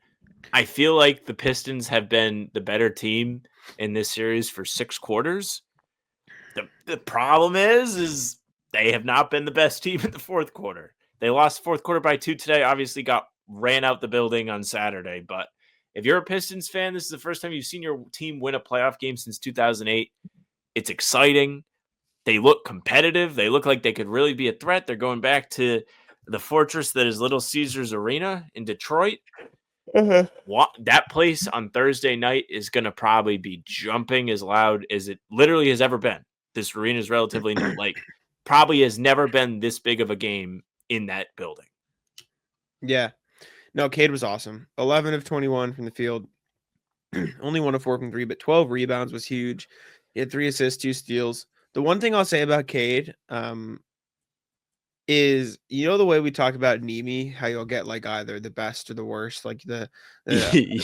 I feel like the Pistons have been the better team in this series for 6 quarters. The problem is they have not been the best team in the fourth quarter. They lost fourth quarter by 2 today. Obviously got ran out the building on Saturday. But if you're a Pistons fan, this is the first time you've seen your team win a playoff game since 2008. It's exciting. They look competitive. They look like they could really be a threat. They're going back to the fortress that is Little Caesars Arena in Detroit. That place on Thursday night is going to probably be jumping as loud as it literally has ever been. This arena is relatively new. Like, probably has never been this big of a game in that building. Yeah. No, Cade was awesome. 11 of 21 from the field. Only 1 of 4 from 3, but 12 rebounds was huge. He had 3 assists, 2 steals. The one thing I'll say about Cade is, you know, the way we talk about Nemi, how you'll get like either the best or the worst, like the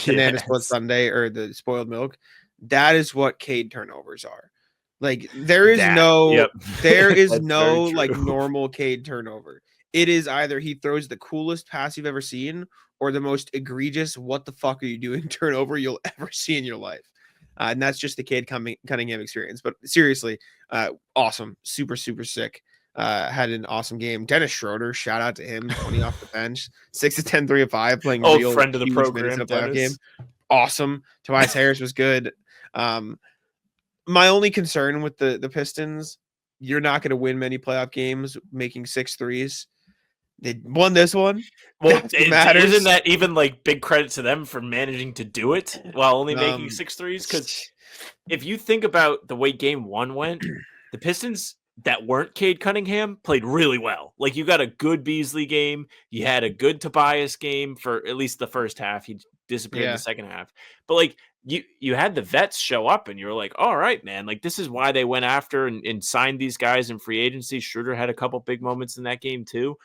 banana split Sunday or the spoiled milk. That is what Cade turnovers are. Like there is no like normal Cade turnover. It is either he throws the coolest pass you've ever seen or the most egregious "what the fuck are you doing" turnover you'll ever see in your life. And that's just the Cade Cunningham experience. But seriously, awesome, super sick. Had an awesome game. Dennis Schroeder, shout out to him, 20 off the bench, 6 of 10, 3 of 5, playing real friend of the huge program minutes in a playoff Dennis. game. Awesome. Tobias Harris was good. My only concern with the Pistons, you're not going to win many playoff games making 6 threes. They won this one. Well, isn't that even like big credit to them for managing to do it while only making 6 threes? Because if you think about the way game 1 went, the Pistons that weren't Cade Cunningham played really well. Like, you got a good Beasley game. You had a good Tobias game for at least the first half. He disappeared in the second half. But like you had the vets show up and you were like, all right, man, like this is why they went after and signed these guys in free agency. Schroeder had a couple big moments in that game too.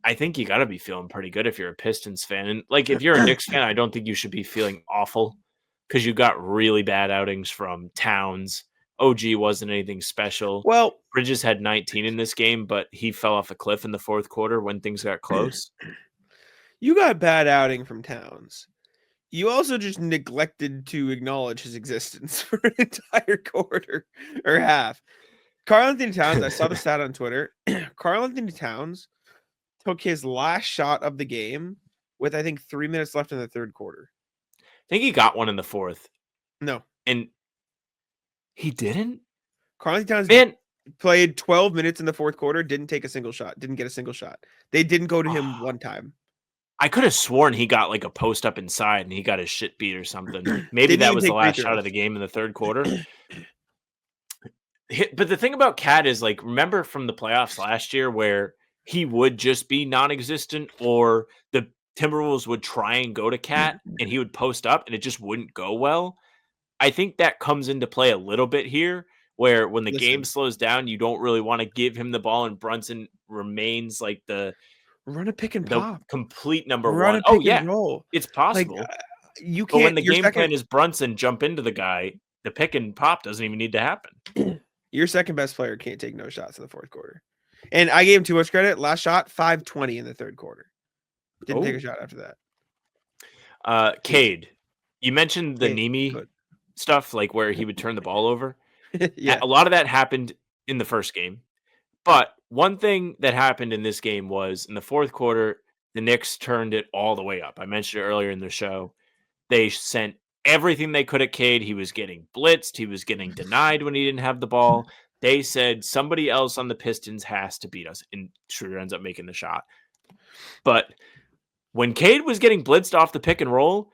I think you got to be feeling pretty good if you're a Pistons fan. And like, if you're a Knicks fan, I don't think you should be feeling awful because you got really bad outings from Towns. OG wasn't anything special. Well, Bridges had 19 in this game, but he fell off a cliff in the fourth quarter when things got close. You got bad outing from Towns. You also just neglected to acknowledge his existence for an entire quarter or half. Karl-Anthony Towns, I saw the stat on Twitter. Karl-Anthony Towns took his last shot of the game with, I think, 3 minutes left in the third quarter. I think he got one in the fourth. No. And he didn't? Karl-Anthony Towns played 12 minutes in the fourth quarter, didn't take a single shot, didn't get a single shot. They didn't go to him one time. I could have sworn he got like a post up inside and he got his shit beat or something. Maybe that was the last shot of the game in the third quarter. But the thing about Cat is, like, remember from the playoffs last year where he would just be non-existent, or the Timberwolves would try and go to Cat and he would post up and it just wouldn't go well. I think that comes into play a little bit here, where when the game slows down, you don't really want to give him the ball and Brunson remains like the run a pick and pop, complete number one. Oh yeah, roll. It's possible. Like, you can't. But when the game plan is Brunson jump into the guy, the pick and pop doesn't even need to happen. Your second best player can't take no shots in the fourth quarter, and I gave him too much credit. Last shot, 5-20 in the third quarter. Didn't take a shot after that. Cade, you mentioned the Nemi stuff, like where he would turn the ball over. Yeah, a lot of that happened in the first game. But one thing that happened in this game was in the fourth quarter, the Knicks turned it all the way up. I mentioned it earlier in the show. They sent everything they could at Cade. He was getting blitzed. He was getting denied when he didn't have the ball. They said somebody else on the Pistons has to beat us. And Schroeder ends up making the shot. But when Cade was getting blitzed off the pick and roll,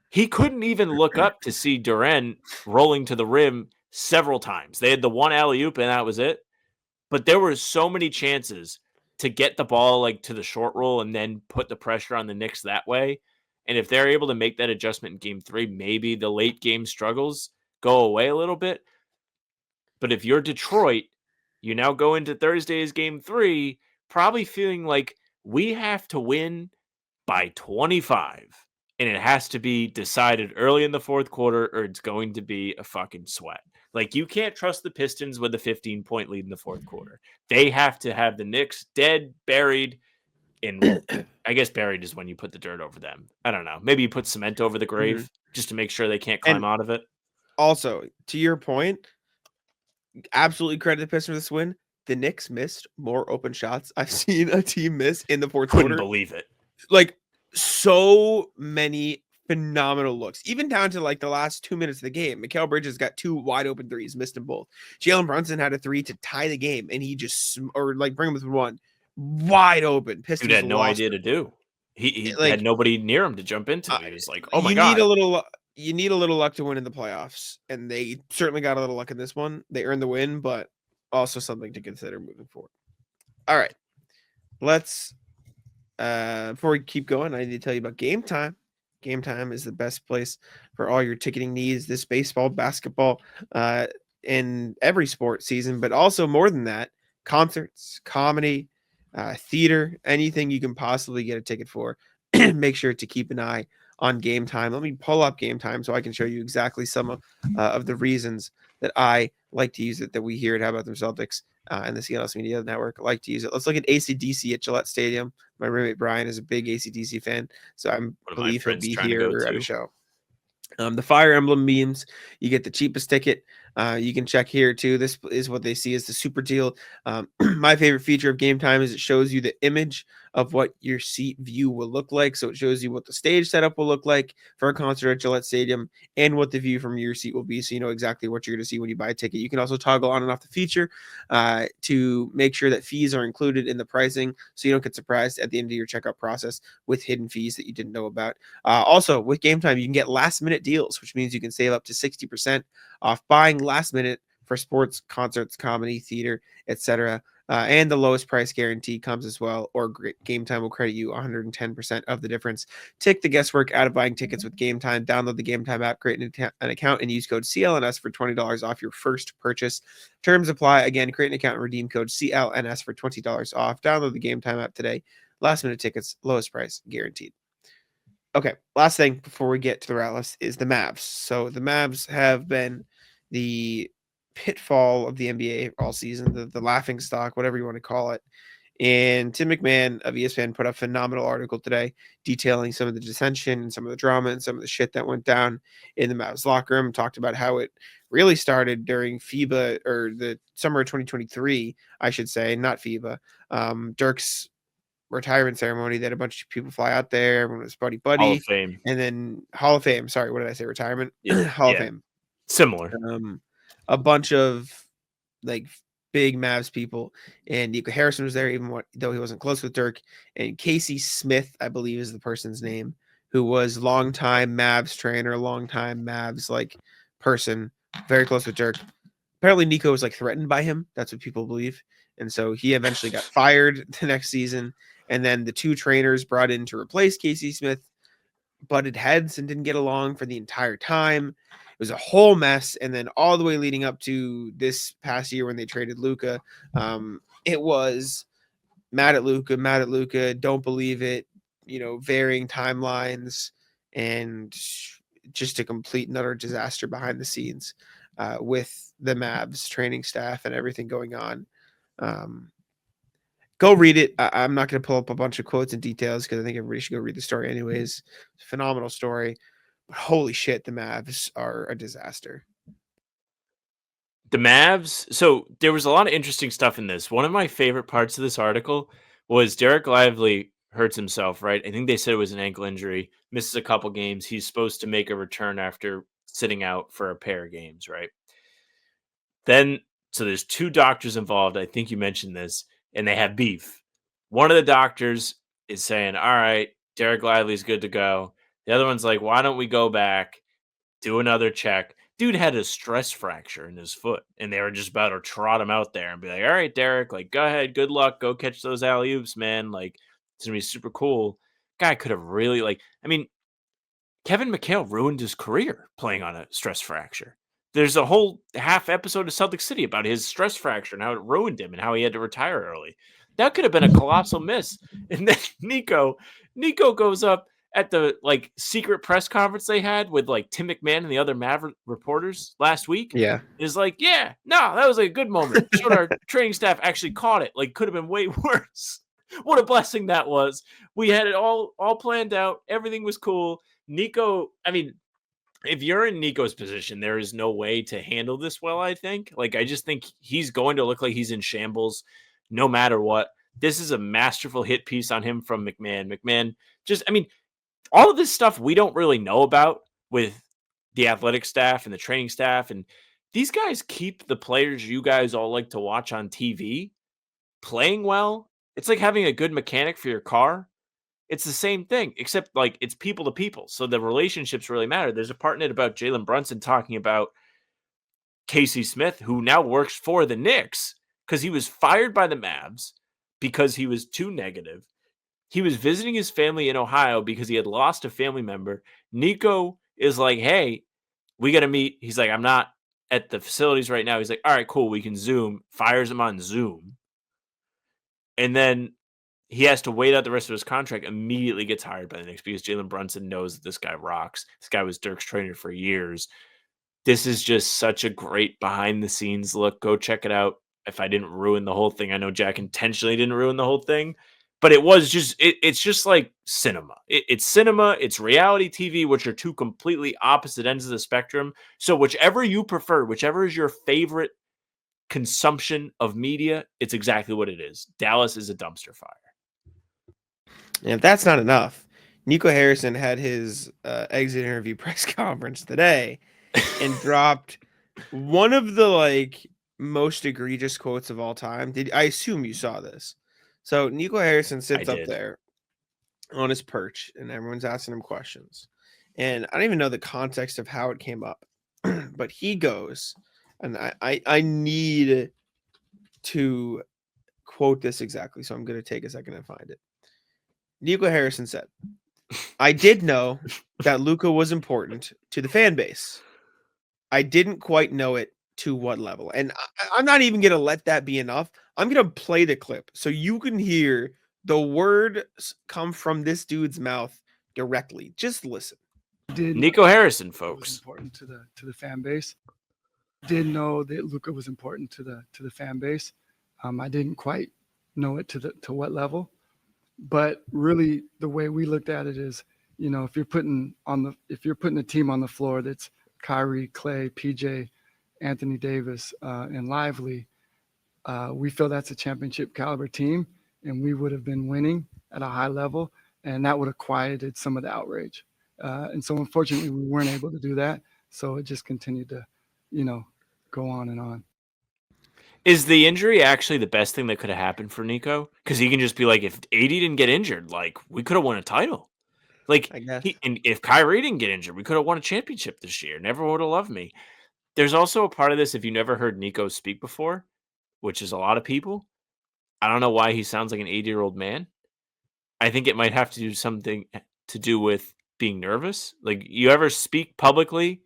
he couldn't even look up to see Durant rolling to the rim several times. They had the one alley-oop and that was it. but there were so many chances to get the ball like to the short roll and then put the pressure on the Knicks that way. And if they're able to make that adjustment in game 3, maybe the late game struggles go away a little bit. But if you're Detroit, you now go into Thursday's game 3, probably feeling like we have to win by 25. And it has to be decided early in the fourth quarter or it's going to be a fucking sweat. Like, you can't trust the Pistons with a 15-point lead in the fourth quarter. They have to have the Knicks dead, buried, and I guess buried is when you put the dirt over them. I don't know. Maybe you put cement over the grave just to make sure they can't climb out of it. Also, to your point, absolutely credit the Pistons for this win. The Knicks missed more open shots I've seen a team miss in the fourth Couldn't quarter. believe it. Like, so many phenomenal looks, even down to like the last 2 minutes of the game. Mikal Bridges got 2 wide open threes, missed them both. Jalen Brunson had a 3 to tie the game, and he just bring him with 1 wide open. Pistons Dude had no idea it. to do. He Like, had nobody near him to jump into. He was like, "Oh my you god!" You need a little luck to win in the playoffs, and they certainly got a little luck in this one. They earned the win, but also something to consider moving forward. All right, let's. Before we keep going, I need to tell you about Gametime. Gametime is the best place for all your ticketing needs this baseball, basketball, in every sport season, but also more than that, concerts, comedy, theater, anything you can possibly get a ticket for. Make sure to keep an eye on Gametime. Let me pull up Gametime so I can show you exactly some of the reasons that I like to use it, that we here at How About Them Celtics and the CLS Media Network like to use it. Let's look at AC/DC at Gillette Stadium. My roommate Brian is a big AC/DC fan, so I believe he'll be here at a show. The Fire Emblem memes, you get the cheapest ticket. You can check here too. This is what they see as the super deal. My favorite feature of Gametime is it shows you the image of what your seat view will look like. So it shows you what the stage setup will look like for a concert at Gillette Stadium and what the view from your seat will be. So you know exactly what you're going to see when you buy a ticket. You can also toggle on and off the feature to make sure that fees are included in the pricing so you don't get surprised at the end of your checkout process with hidden fees that you didn't know about. Also, with Gametime, you can get last minute deals, which means you can save up to 60% off buying last minute for sports, concerts, comedy, theater, etc. And the lowest price guarantee comes as well, or Gametime will credit you 110% of the difference. Take the guesswork out of buying tickets with Gametime. Download the Gametime app, create an account, and use code CLNS for $20 off your first purchase. Terms apply. Again, create an account and redeem code CLNS for $20 off. Download the Gametime app today. Last minute tickets, lowest price guaranteed. Okay, last thing before we get to the route list is the Mavs. So the Mavs have been the pitfall of the NBA all season, the laughing stock, whatever you want to call it. And Tim McMahon of ESPN put up a phenomenal article today detailing some of the dissension and some of the drama and some of the shit that went down in the Mavs locker room. Talked about how it really started during FIBA, or the summer of 2023, I should say, not FIBA. Dirk's retirement ceremony. They had a bunch of people fly out there. Everyone was buddy. Hall of Fame. And then Hall of Fame. Sorry, what did I say? Retirement? Yeah, Hall of Fame. Similar. A bunch of like big Mavs people, and Nico Harrison was there, even though he wasn't close with Dirk. And Casey Smith, I believe, is the person's name, who was longtime Mavs trainer, longtime Mavs like person, very close with Dirk. Apparently, Nico was like threatened by him. That's what people believe, and so he eventually got fired the next season. And then the 2 trainers brought in to replace Casey Smith butted heads and didn't get along for the entire time. It was a whole mess. And then all the way leading up to this past year when they traded Luka, it was mad at Luka, don't believe it, varying timelines, and just a complete and utter disaster behind the scenes with the Mavs training staff and everything going on. Go read it. I'm not going to pull up a bunch of quotes and details because I think everybody should go read the story anyways. It's a phenomenal story. But holy shit, the Mavs are a disaster. The Mavs. So there was a lot of interesting stuff in this. One of my favorite parts of this article was Derek Lively hurts himself, right? I think they said it was an ankle injury, misses a couple games. He's supposed to make a return after sitting out for a pair of games, right? Then, so there's 2 doctors involved. I think you mentioned this. And they have beef. One of the doctors is saying, all right, Derek Lively's good to go. The other one's like, why don't we go back, do another check? Dude had a stress fracture in his foot, and they were just about to trot him out there and be like, all right, Derek, like, go ahead, good luck, go catch those alley-oops, man. Like, it's gonna be super cool. Guy could have really, like, I mean, Kevin McHale ruined his career playing on a stress fracture. There's a whole half episode of Celtic City about his stress fracture and how it ruined him and how he had to retire early. That could have been a colossal miss. And then Nico goes up at the like secret press conference they had with like Tim McMahon and the other Maverick reporters last week. Yeah. Is like, yeah, no, that was a good moment. Showed our training staff actually caught it. Like, could have been way worse. What a blessing that was. We had it all planned out. Everything was cool. Nico, I mean, if you're in Nico's position, there is no way to handle this well, I think. Like, I just think he's going to look like he's in shambles no matter what. This is a masterful hit piece on him from McMahon. McMahon just, I mean, all of this stuff we don't really know about with the athletic staff and the training staff. And these guys keep the players you guys all like to watch on TV playing well. It's like having a good mechanic for your car. It's the same thing, except like it's people to people. So the relationships really matter. There's a part in it about Jalen Brunson talking about Casey Smith, who now works for the Knicks because he was fired by the Mavs because he was too negative. He was visiting his family in Ohio because he had lost a family member. Nico is like, hey, we got to meet. He's like, I'm not at the facilities right now. He's like, all right, cool. We can Zoom. Fires him on Zoom. And then he has to wait out the rest of his contract, immediately gets hired by the Knicks because Jalen Brunson knows that this guy rocks. This guy was Dirk's trainer for years. This is just such a great behind-the-scenes look. Go check it out. If I didn't ruin the whole thing, I know Jack intentionally didn't ruin the whole thing, but it was just, it's just like cinema. It's cinema, it's reality TV, which are two completely opposite ends of the spectrum. So whichever you prefer, whichever is your favorite consumption of media, it's exactly what it is. Dallas is a dumpster fire. And if that's not enough, Nico Harrison had his exit interview press conference today and dropped one of the like most egregious quotes of all time. I assume you saw this? So Nico Harrison sits up there on his perch and everyone's asking him questions. And I don't even know the context of how it came up, but he goes, and I need to quote this exactly. So I'm going to take a second and find it. Nico Harrison said, I did know that Luka was important to the fan base. I didn't quite know it to what level. And I'm not even going to let that be enough. I'm going to play the clip so you can hear the words come from this dude's mouth directly. Just listen. Nico Harrison, folks. Important to the fan base. Did know that Luka was important to the fan base. I didn't quite know it to what level. But really, the way we looked at it is, you know, if you're putting a team on the floor that's Kyrie, Clay, PJ, Anthony Davis, and Lively, we feel that's a championship caliber team, and we would have been winning at a high level, and that would have quieted some of the outrage. And so, unfortunately, we weren't able to do that. So it just continued to, you know, go on and on. Is the injury actually the best thing that could have happened for Nico? Because he can just be like, if AD didn't get injured, like we could have won a title. Like, and if Kyrie didn't get injured, we could have won a championship this year. Never would have loved me. There's also a part of this, if you never heard Nico speak before, which is a lot of people. I don't know why he sounds like an 80-year-old man. I think it might have to do something to do with being nervous. Like, you ever speak publicly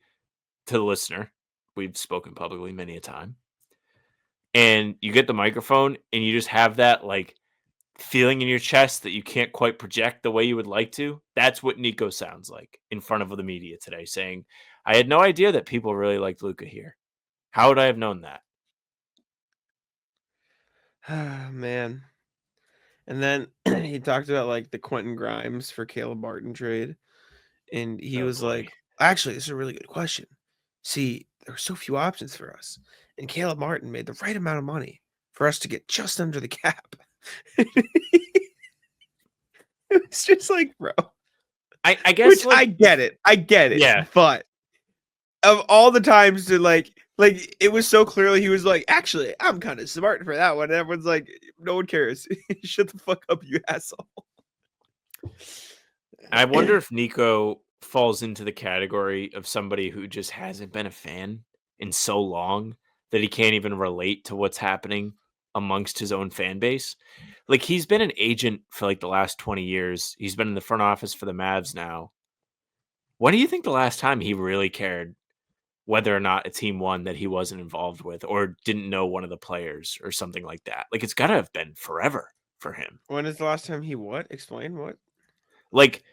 to the listener? We've spoken publicly many a time. And you get the microphone and you just have that like feeling in your chest that you can't quite project the way you would like to. That's what Nico sounds like in front of the media today, saying, I had no idea that people really liked Luka here. How would I have known that? Man. And then he talked about like the Quentin Grimes for Caleb Martin trade. And he was like, actually, this is a really good question. See, there were so few options for us. And Caleb Martin made the right amount of money for us to get just under the cap. It's just like, bro. I guess I get it. Yeah. But of all the times to like it was so clearly he was like, actually, I'm kind of smart for that one. And everyone's like, no one cares. Shut the fuck up, you asshole. I wonder if Nico falls into the category of somebody who just hasn't been a fan in so long that he can't even relate to what's happening amongst his own fan base. Like, he's been an agent for like the last 20 years. He's been in the front office for the Mavs now. When do you think the last time he really cared whether or not a team won that he wasn't involved with or didn't know one of the players or something like that? Like, it's got to have been forever for him. When is the last time he what? Explain what? Like,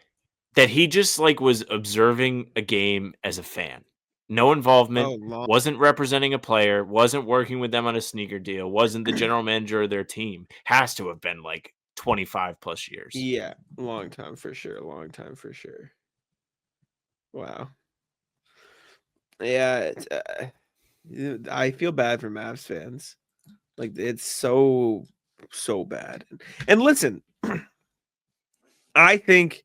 that he just like was observing a game as a fan. No involvement, Oh, long. wasn't representing a player, wasn't working with them on a sneaker deal, wasn't the general manager of their team. Has to have been like 25 plus years. Yeah, long time for sure. Long time for sure. Wow. Yeah, I feel bad for Mavs fans. Like, it's so bad. And listen, I think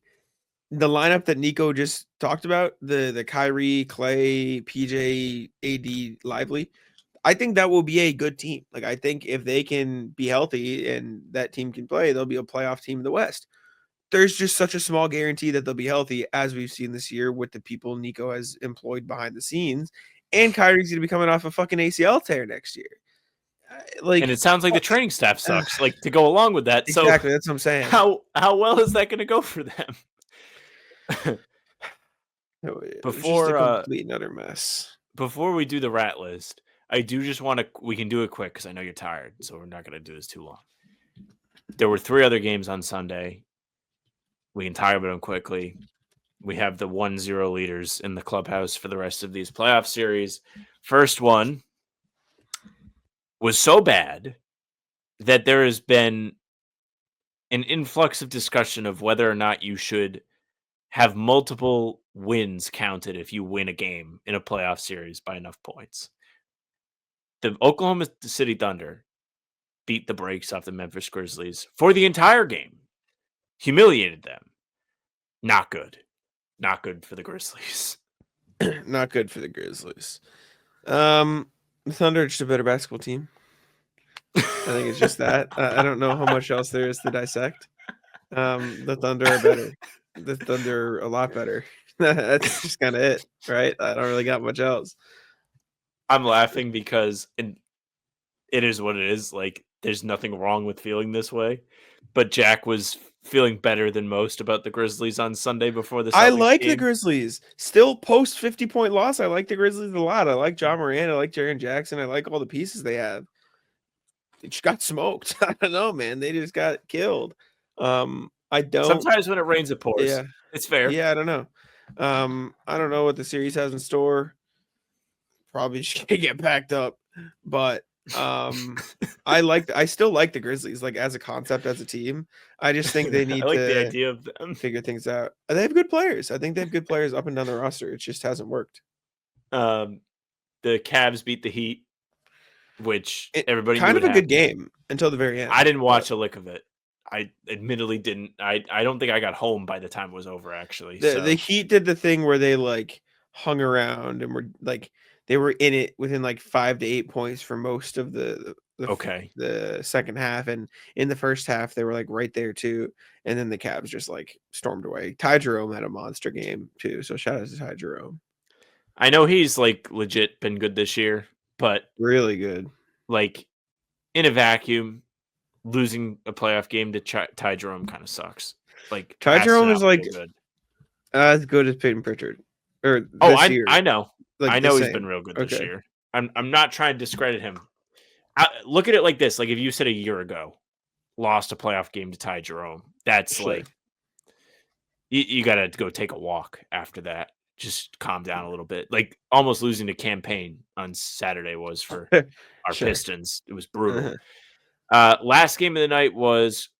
the lineup that Nico just talked about, the Kyrie, Clay, PJ, AD, Lively, I think that will be a good team. Like, I think if they can be healthy and that team can play, they'll be a playoff team in the West. There's just such a small guarantee that they'll be healthy, as we've seen this year with the people Nico has employed behind the scenes. And Kyrie's going to be coming off a fucking ACL tear next year. And it sounds like the training staff sucks. Like, to go along with that. Exactly, So that's what I'm saying. how well is that going to go for them? Before just a complete and utter mess. Before we do the rat list, I do just want to. We can do it quick because I know you're tired, so we're not going to do this too long. There were 3 other games on Sunday. We can talk about them quickly. We have the 1-0 leaders in the clubhouse for the rest of these playoff series. First one was so bad that there has been an influx of discussion of whether or not you should have multiple wins counted if you win a game in a playoff series by enough points. The Oklahoma City Thunder beat the brakes off the Memphis Grizzlies for the entire game. Humiliated them. Not good. Not good for the Grizzlies. Not good for the Grizzlies. The Thunder are just a better basketball team. I think it's just that. I don't know how much else there is to dissect. The Thunder are better. The Thunder are a lot better. That's just kind of it, right? I don't really got much else. I'm laughing because it is what it is. Like, there's nothing wrong with feeling this way. But Jack was feeling better than most about the Grizzlies on Sunday before the Celtics I like game. the Grizzlies. Still post 50-point loss. I like the Grizzlies a lot. I like John Moran. I like Jaren Jackson. I like all the pieces they have. They just got smoked. I don't know, man. They just got killed. I don't. Sometimes when it rains, it pours. Yeah. It's fair. Yeah, I don't know. I don't know what the series has in store. Probably just gonna get packed up. But I still like the Grizzlies, like as a concept, as a team. I just think they need I like to the idea of them. figure things out. They have good players. I think they have good players up and down the roster. It just hasn't worked. The Cavs beat the Heat, which everybody kind knew of a would good happen. game until the very end. I didn't watch a lick of it. I admittedly didn't. I don't think I got home by the time it was over, actually. The Heat did the thing where they like hung around and were like they were in it within like 5 to 8 points for most of the second half, and in the first half they were like right there too, and then the Cavs just like stormed away. Ty Jerome had a monster game too, so shout out to Ty Jerome. I know he's like legit been good this year, but really good. Like in a vacuum, losing a playoff game to Ty Jerome kind of sucks. Like Ty Jerome is like good. As good as Peyton Pritchard. I know. Like I know he's been real good this year. I'm not trying to discredit him. Look at it like this. Like if you said a year ago, lost a playoff game to Ty Jerome, that's like you got to go take a walk after that. Just calm down a little bit. Like almost losing to Campaign on Saturday was for our Pistons. It was brutal. Last game of the night was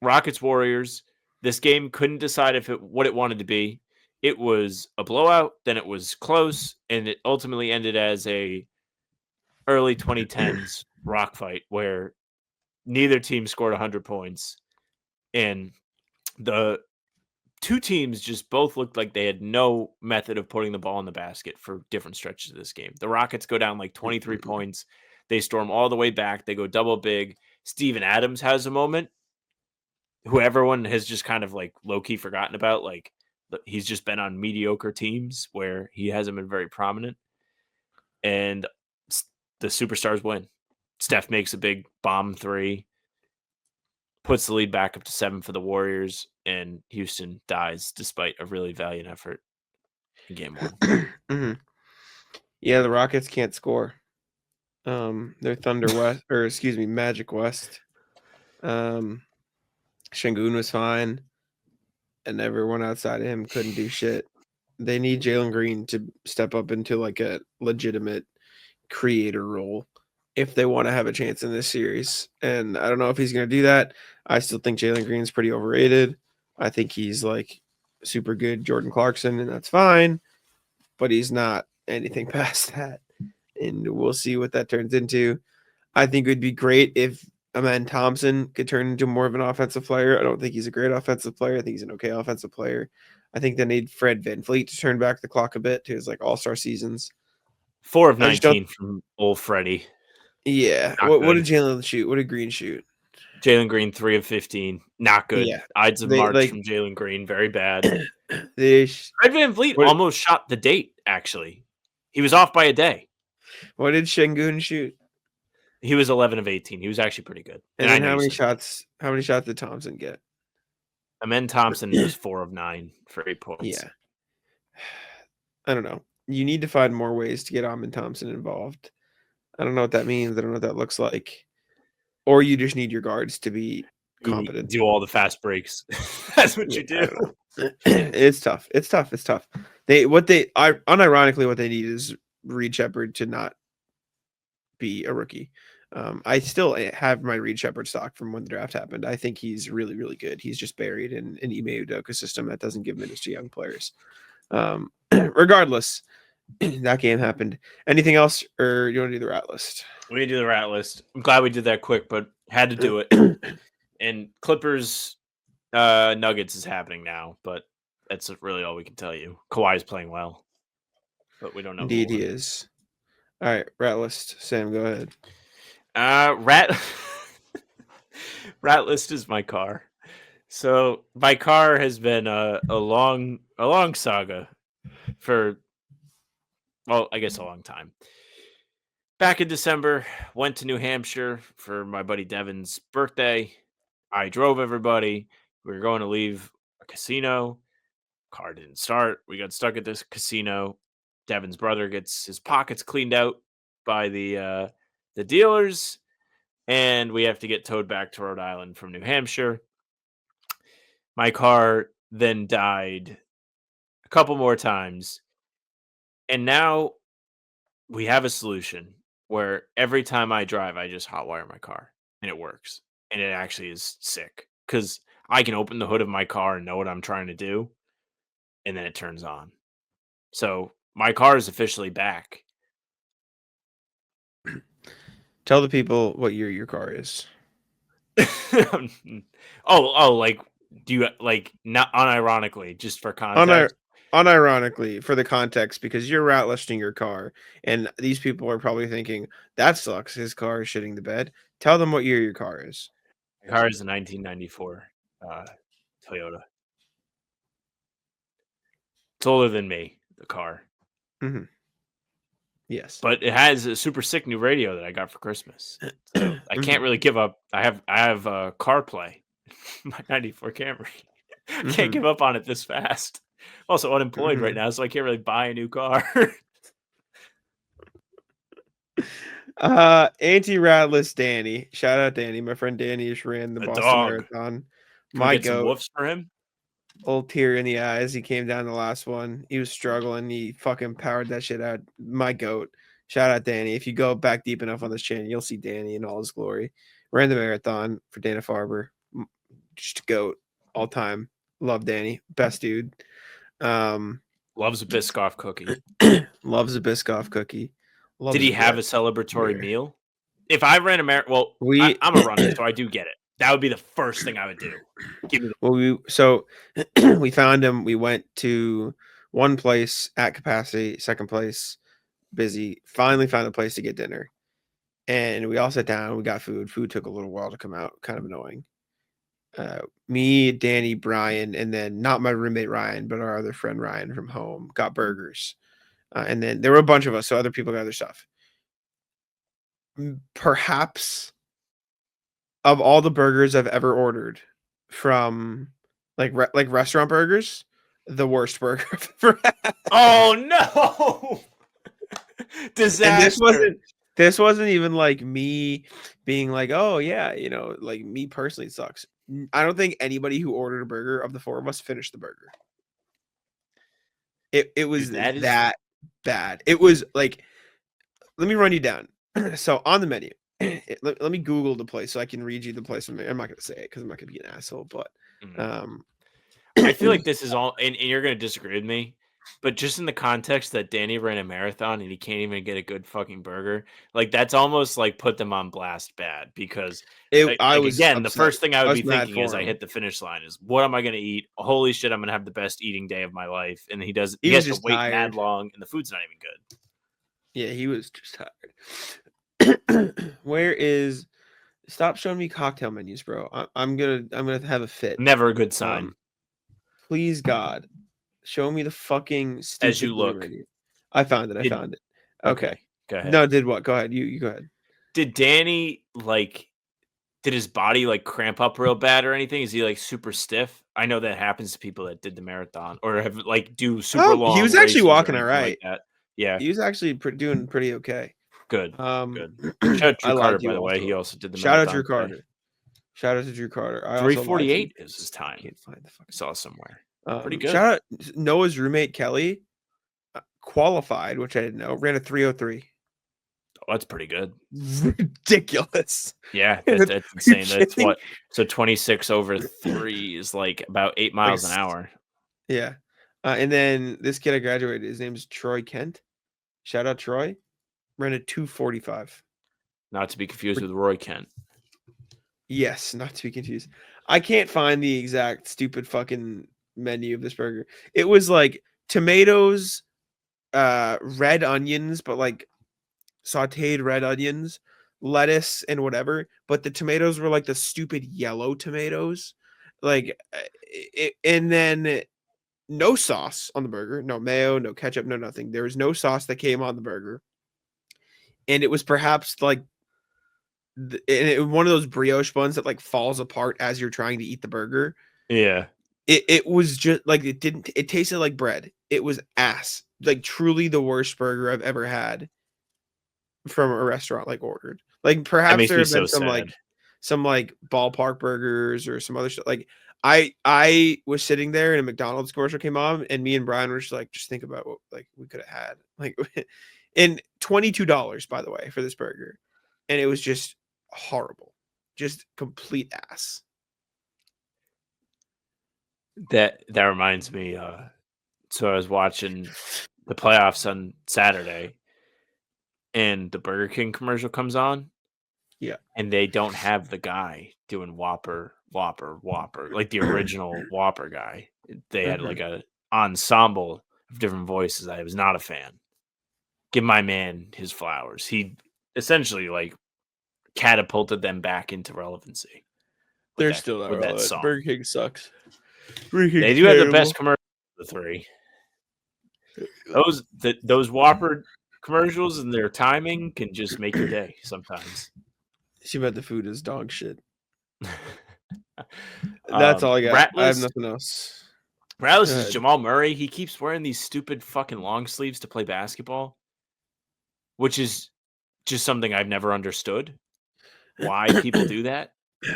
Rockets Warriors. This game couldn't decide what it wanted to be. It was a blowout, then it was close, and it ultimately ended as a early 2010s rock fight where neither team scored 100 points. And the two teams just both looked like they had no method of putting the ball in the basket for different stretches of this game. The Rockets go down like 23 points. They storm all the way back. They go double big. Steven Adams has a moment who everyone has just kind of like low-key forgotten about. Like He's just been on mediocre teams where he hasn't been very prominent. And the superstars win. Steph makes a big bomb 3, puts the lead back up to 7 for the Warriors, and Houston dies despite a really valiant effort in game 1. Yeah, the Rockets can't score. They're Thunder West, or excuse me, Magic West. Şengün was fine, and everyone outside of him couldn't do shit. They need Jalen Green to step up into like a legitimate creator role if they want to have a chance in this series. And I don't know if he's going to do that. I still think Jalen Green's pretty overrated. I think he's like super good Jordan Clarkson, and that's fine, but he's not anything past that. And we'll see what that turns into. I think it would be great if Amen Thompson could turn into more of an offensive player. I don't think he's a great offensive player. I think he's an okay offensive player. I think they need Fred VanVleet to turn back the clock a bit to his like all-star seasons. 4 of 19 from old Freddie. Yeah. What did Jalen shoot? What did Green shoot? Jalen Green 3 of 15. Not good. Yeah. Ides of March from Jalen Green. Very bad. Fred VanVleet almost shot the date, actually. He was off by a day. What did Şengün shoot? He was 11 of 18. He was actually pretty good. And then how many shots did Thompson get? Amen Thompson was 4 of 9 for 8 points. Yeah. I don't know. You need to find more ways to get Amen Thompson involved. I don't know what that means. I don't know what that looks like. Or you just need your guards to be competent. Do all the fast breaks. That's what you do. It's tough. Unironically what they need is Reed Shepherd to not be a rookie. I still have my Reed Shepherd stock from when the draft happened. I think he's really, really good. He's just buried in an Ime Udoka system that doesn't give minutes to young players. Regardless, that game happened. Anything else, or you want to do the rat list? We do the rat list. I'm glad we did that quick, but had to do it. And Clippers Nuggets is happening now, but that's really all we can tell you. Kawhi's playing well, but we don't know. Indeed, he is. All right, rat list. Sam, go ahead. Rat list is my car. So my car has been a long saga for, well, I guess a long time. Back in December, went to New Hampshire for my buddy Devin's birthday. I drove everybody. We were going to leave a casino. Car didn't start. We got stuck at this casino. Devin's brother gets his pockets cleaned out by the dealers, and we have to get towed back to Rhode Island from New Hampshire. My car then died a couple more times, and now we have a solution where every time I drive, I just hotwire my car, and it works, and it actually is sick because I can open the hood of my car and know what I'm trying to do, and then it turns on. So my car is officially back. Tell the people what year your car is. Like, do you like, not unironically, just for context? Unironically, for the context, because you're rat listing your car, and these people are probably thinking that sucks. His car is shitting the bed. Tell them what year your car is. My car is a 1994 Toyota. It's older than me, the car. Mm-hmm. Yes, but it has a super sick new radio that I got for Christmas. So I can't really give up. I have CarPlay, my 94 Camry. I can't give up on it this fast. I'm also unemployed right now, so I can't really buy a new car. Anti-ratless Danny. Shout out Danny. My friend Danny just ran the Boston Marathon. My goat. Some woofs for him. Old tear in the eyes. He came down the last one. He was struggling. He fucking powered that shit out. My goat. Shout out Danny. If you go back deep enough on this channel, you'll see Danny in all his glory. Ran the marathon for Dana-Farber. Just goat all time. Love Danny. Best dude. Loves a Biscoff cookie. Loves a Biscoff cookie. Did he have a celebratory meal? If I ran a marathon, I'm a runner, so I do get it. That would be the first thing I would do. We found him. We went to one place at capacity, second place busy. Finally found a place to get dinner, and we all sat down. We got food. Food took a little while to come out. Kind of annoying. Me, Danny, Brian, and then not my roommate Ryan, but our other friend Ryan from home got burgers. And then there were a bunch of us, so other people got other stuff. Perhaps of all the burgers I've ever ordered from like restaurant burgers, the worst burger I've ever had. Oh no! Disaster. And this wasn't even like me being like, oh yeah, like me personally, it sucks. I don't think anybody who ordered a burger of the four of us finished the burger. It was Dude, that bad. It was like, let me run you down. So on the menu, let me Google the place so I can read you the place. I'm not going to say it because I'm not going to be an asshole, but I feel like this is all, and you're going to disagree with me, but just in the context that Danny ran a marathon and he can't even get a good fucking burger, like that's almost like put them on blast bad because I was again, upset. the first thing I would be mad thinking as for I him. hit the finish line is, what am I going to eat? Holy shit, I'm going to have the best eating day of my life. And he has was to just wait mad tired. long and the food's not even good. Yeah, he was just tired. Where is? Stop showing me cocktail menus, bro. I'm gonna have a fit. Never a good sign. Please God, show me the fucking stupid As you look. menu. I found it. Okay. Go ahead. No, did what? Go ahead. You go ahead. Did Danny did his body like cramp up real bad or anything? Is he like super stiff? I know that happens to people that did the marathon or have do super long. He was actually races or walking all anything right. like that. Yeah, He was actually doing pretty okay. good. Good. Shout out Drew I Carter, like you by the way. also. He also did the Shout out marathon Drew today. Carter. Shout out to Drew Carter. 3:48 is his time. Can't find the fucking. I saw somewhere. Pretty good. Shout out Noah's roommate Kelly. Qualified, which I didn't know, ran a 3:03. Oh, that's pretty good. Ridiculous. Yeah, that's insane. That's what. So 26 over 3 is like about 8 miles an hour. Yeah. And then this kid I graduated, his name's Troy Kent. Shout out Troy. Ran a 2:45. Not to be confused with Roy Kent. Yes, not to be confused. I can't find the exact stupid fucking menu of this burger. It was like tomatoes, red onions, but like sauteed red onions, lettuce, and whatever. But the tomatoes were like the stupid yellow tomatoes. And then no sauce on the burger, no mayo, no ketchup, no nothing. There was no sauce that came on the burger. And it was perhaps like one of those brioche buns that like falls apart as you're trying to eat the burger. Yeah. It was just like it tasted like bread. It was ass. Like truly the worst burger I've ever had from a restaurant ordered. Like perhaps there have been some ballpark burgers or some other stuff. Like I was sitting there and a McDonald's commercial came on and me and Brian were just think about what we could have had. And $22, by the way, for this burger. And it was just horrible. Just complete ass. That reminds me. So I was watching the playoffs on Saturday, and the Burger King commercial comes on. Yeah, and they don't have the guy doing Whopper, like the original Whopper guy. They had like a ensemble of different voices. I was not a fan. Give my man his flowers. He essentially catapulted them back into relevancy. They're still not relevant. That song. Burger King sucks. They do have the best commercials of the three. Those Whopper commercials and their timing can just make your day sometimes. She bet the food is dog shit. That's all I got. I have nothing else. Rattles is Jamal Murray. He keeps wearing these stupid fucking long sleeves to play basketball, which is just something I've never understood. Why people do that?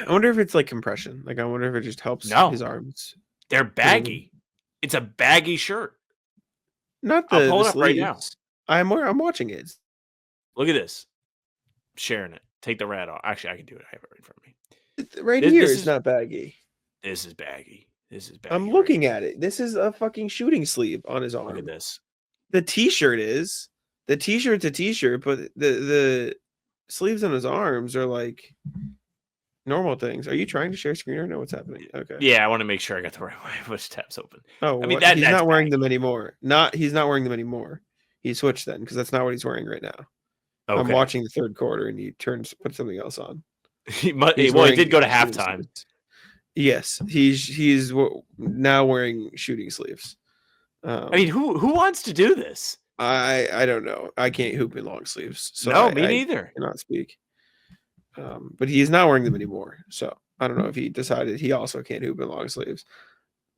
I wonder if it's like compression. I wonder if it just helps his arms. They're baggy. It's a baggy shirt. Not the. I'll pull it up sleeves. right now. I'm watching it. Look at this. I'm sharing it. Take the rat off. Actually, I can do it. I have it right in front of me. Right here is not baggy. This is baggy. I'm looking at it. This is a fucking shooting sleeve on his arm. Look at this. The t-shirt is. The t-shirt's a t-shirt, but the sleeves on his arms are like normal things. Are you trying to share screen or no? What's happening? Okay. Yeah, I want to make sure I got the right way. Which tab's open? Oh, I mean he's not wearing them anymore. He's not wearing them anymore. He switched then because that's not what he's wearing right now. Okay. I'm watching the third quarter and he put something else on. He did go to halftime. Yes, now wearing shooting sleeves. I mean, who wants to do this? I don't know. I can't hoop in long sleeves, so No, me I neither. cannot speak. But he's not wearing them anymore, so I don't know if he decided he also can't hoop in long sleeves.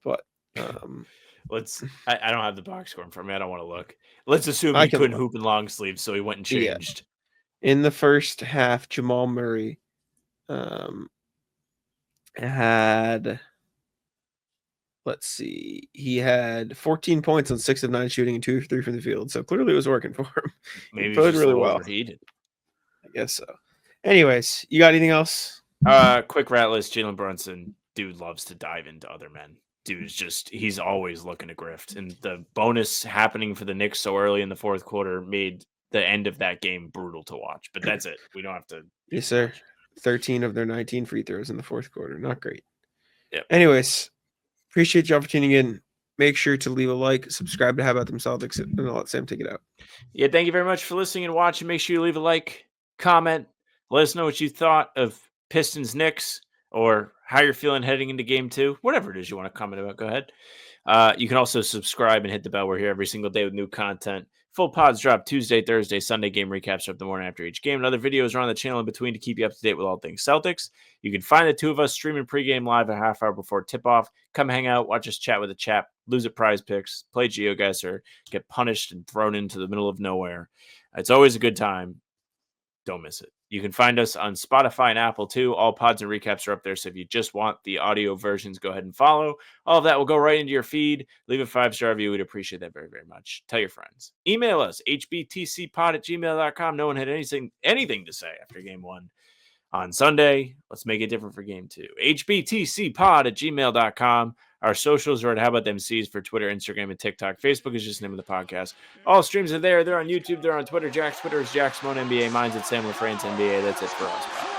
But I don't have the box score in front of me. I don't want to look. Let's assume I he can couldn't look. hoop in long sleeves, so he went and changed. In the first half, Jamal Murray had, let's see, he had 14 points on 6 of 9 shooting and 2 of 3 from the field. So clearly it was working for him. Maybe he he's played just really a little well. overheated. I guess so. Anyways, you got anything else? Quick rat list. Jalen Brunson, dude loves to dive into other men. Dude is he's always looking to grift. And the bonus happening for the Knicks so early in the fourth quarter made the end of that game brutal to watch. But that's it. We don't have to. Yes, sir. 13 of their 19 free throws in the fourth quarter. Not great. Yep. Anyways, appreciate y'all for tuning in. Make sure to leave a like, subscribe to How About Them Celtics, and I'll let Sam take it out. Yeah, thank you very much for listening and watching. Make sure you leave a like, comment, let us know what you thought of Pistons Knicks or how you're feeling heading into game 2. Whatever it is you want to comment about, go ahead. You can also subscribe and hit the bell. We're here every single day with new content. Full pods drop Tuesday, Thursday, Sunday. Game recaps up the morning after each game. And other videos are on the channel in between to keep you up to date with all things Celtics. You can find the two of us streaming pregame live a half hour before tip-off. Come hang out, watch us chat with a chap, lose at PrizePicks, play GeoGuess, or get punished and thrown into the middle of nowhere. It's always a good time. Don't miss it. You can find us on Spotify and Apple too. All pods and recaps are up there. So if you just want the audio versions, go ahead and follow. All of that will go right into your feed. Leave a 5-star review. We'd appreciate that very, very much. Tell your friends. Email us, hbtcpod@gmail.com. No one had anything to say after game 1 on Sunday. Let's make it different for game 2. hbtcpod@gmail.com. Our socials are at How About Them C's for Twitter, Instagram, and TikTok. Facebook is just the name of the podcast. All streams are there. They're on YouTube. They're on Twitter. Jack's Twitter is Jack Simone NBA. Mine's at Sam LaFrance NBA. That's it for us.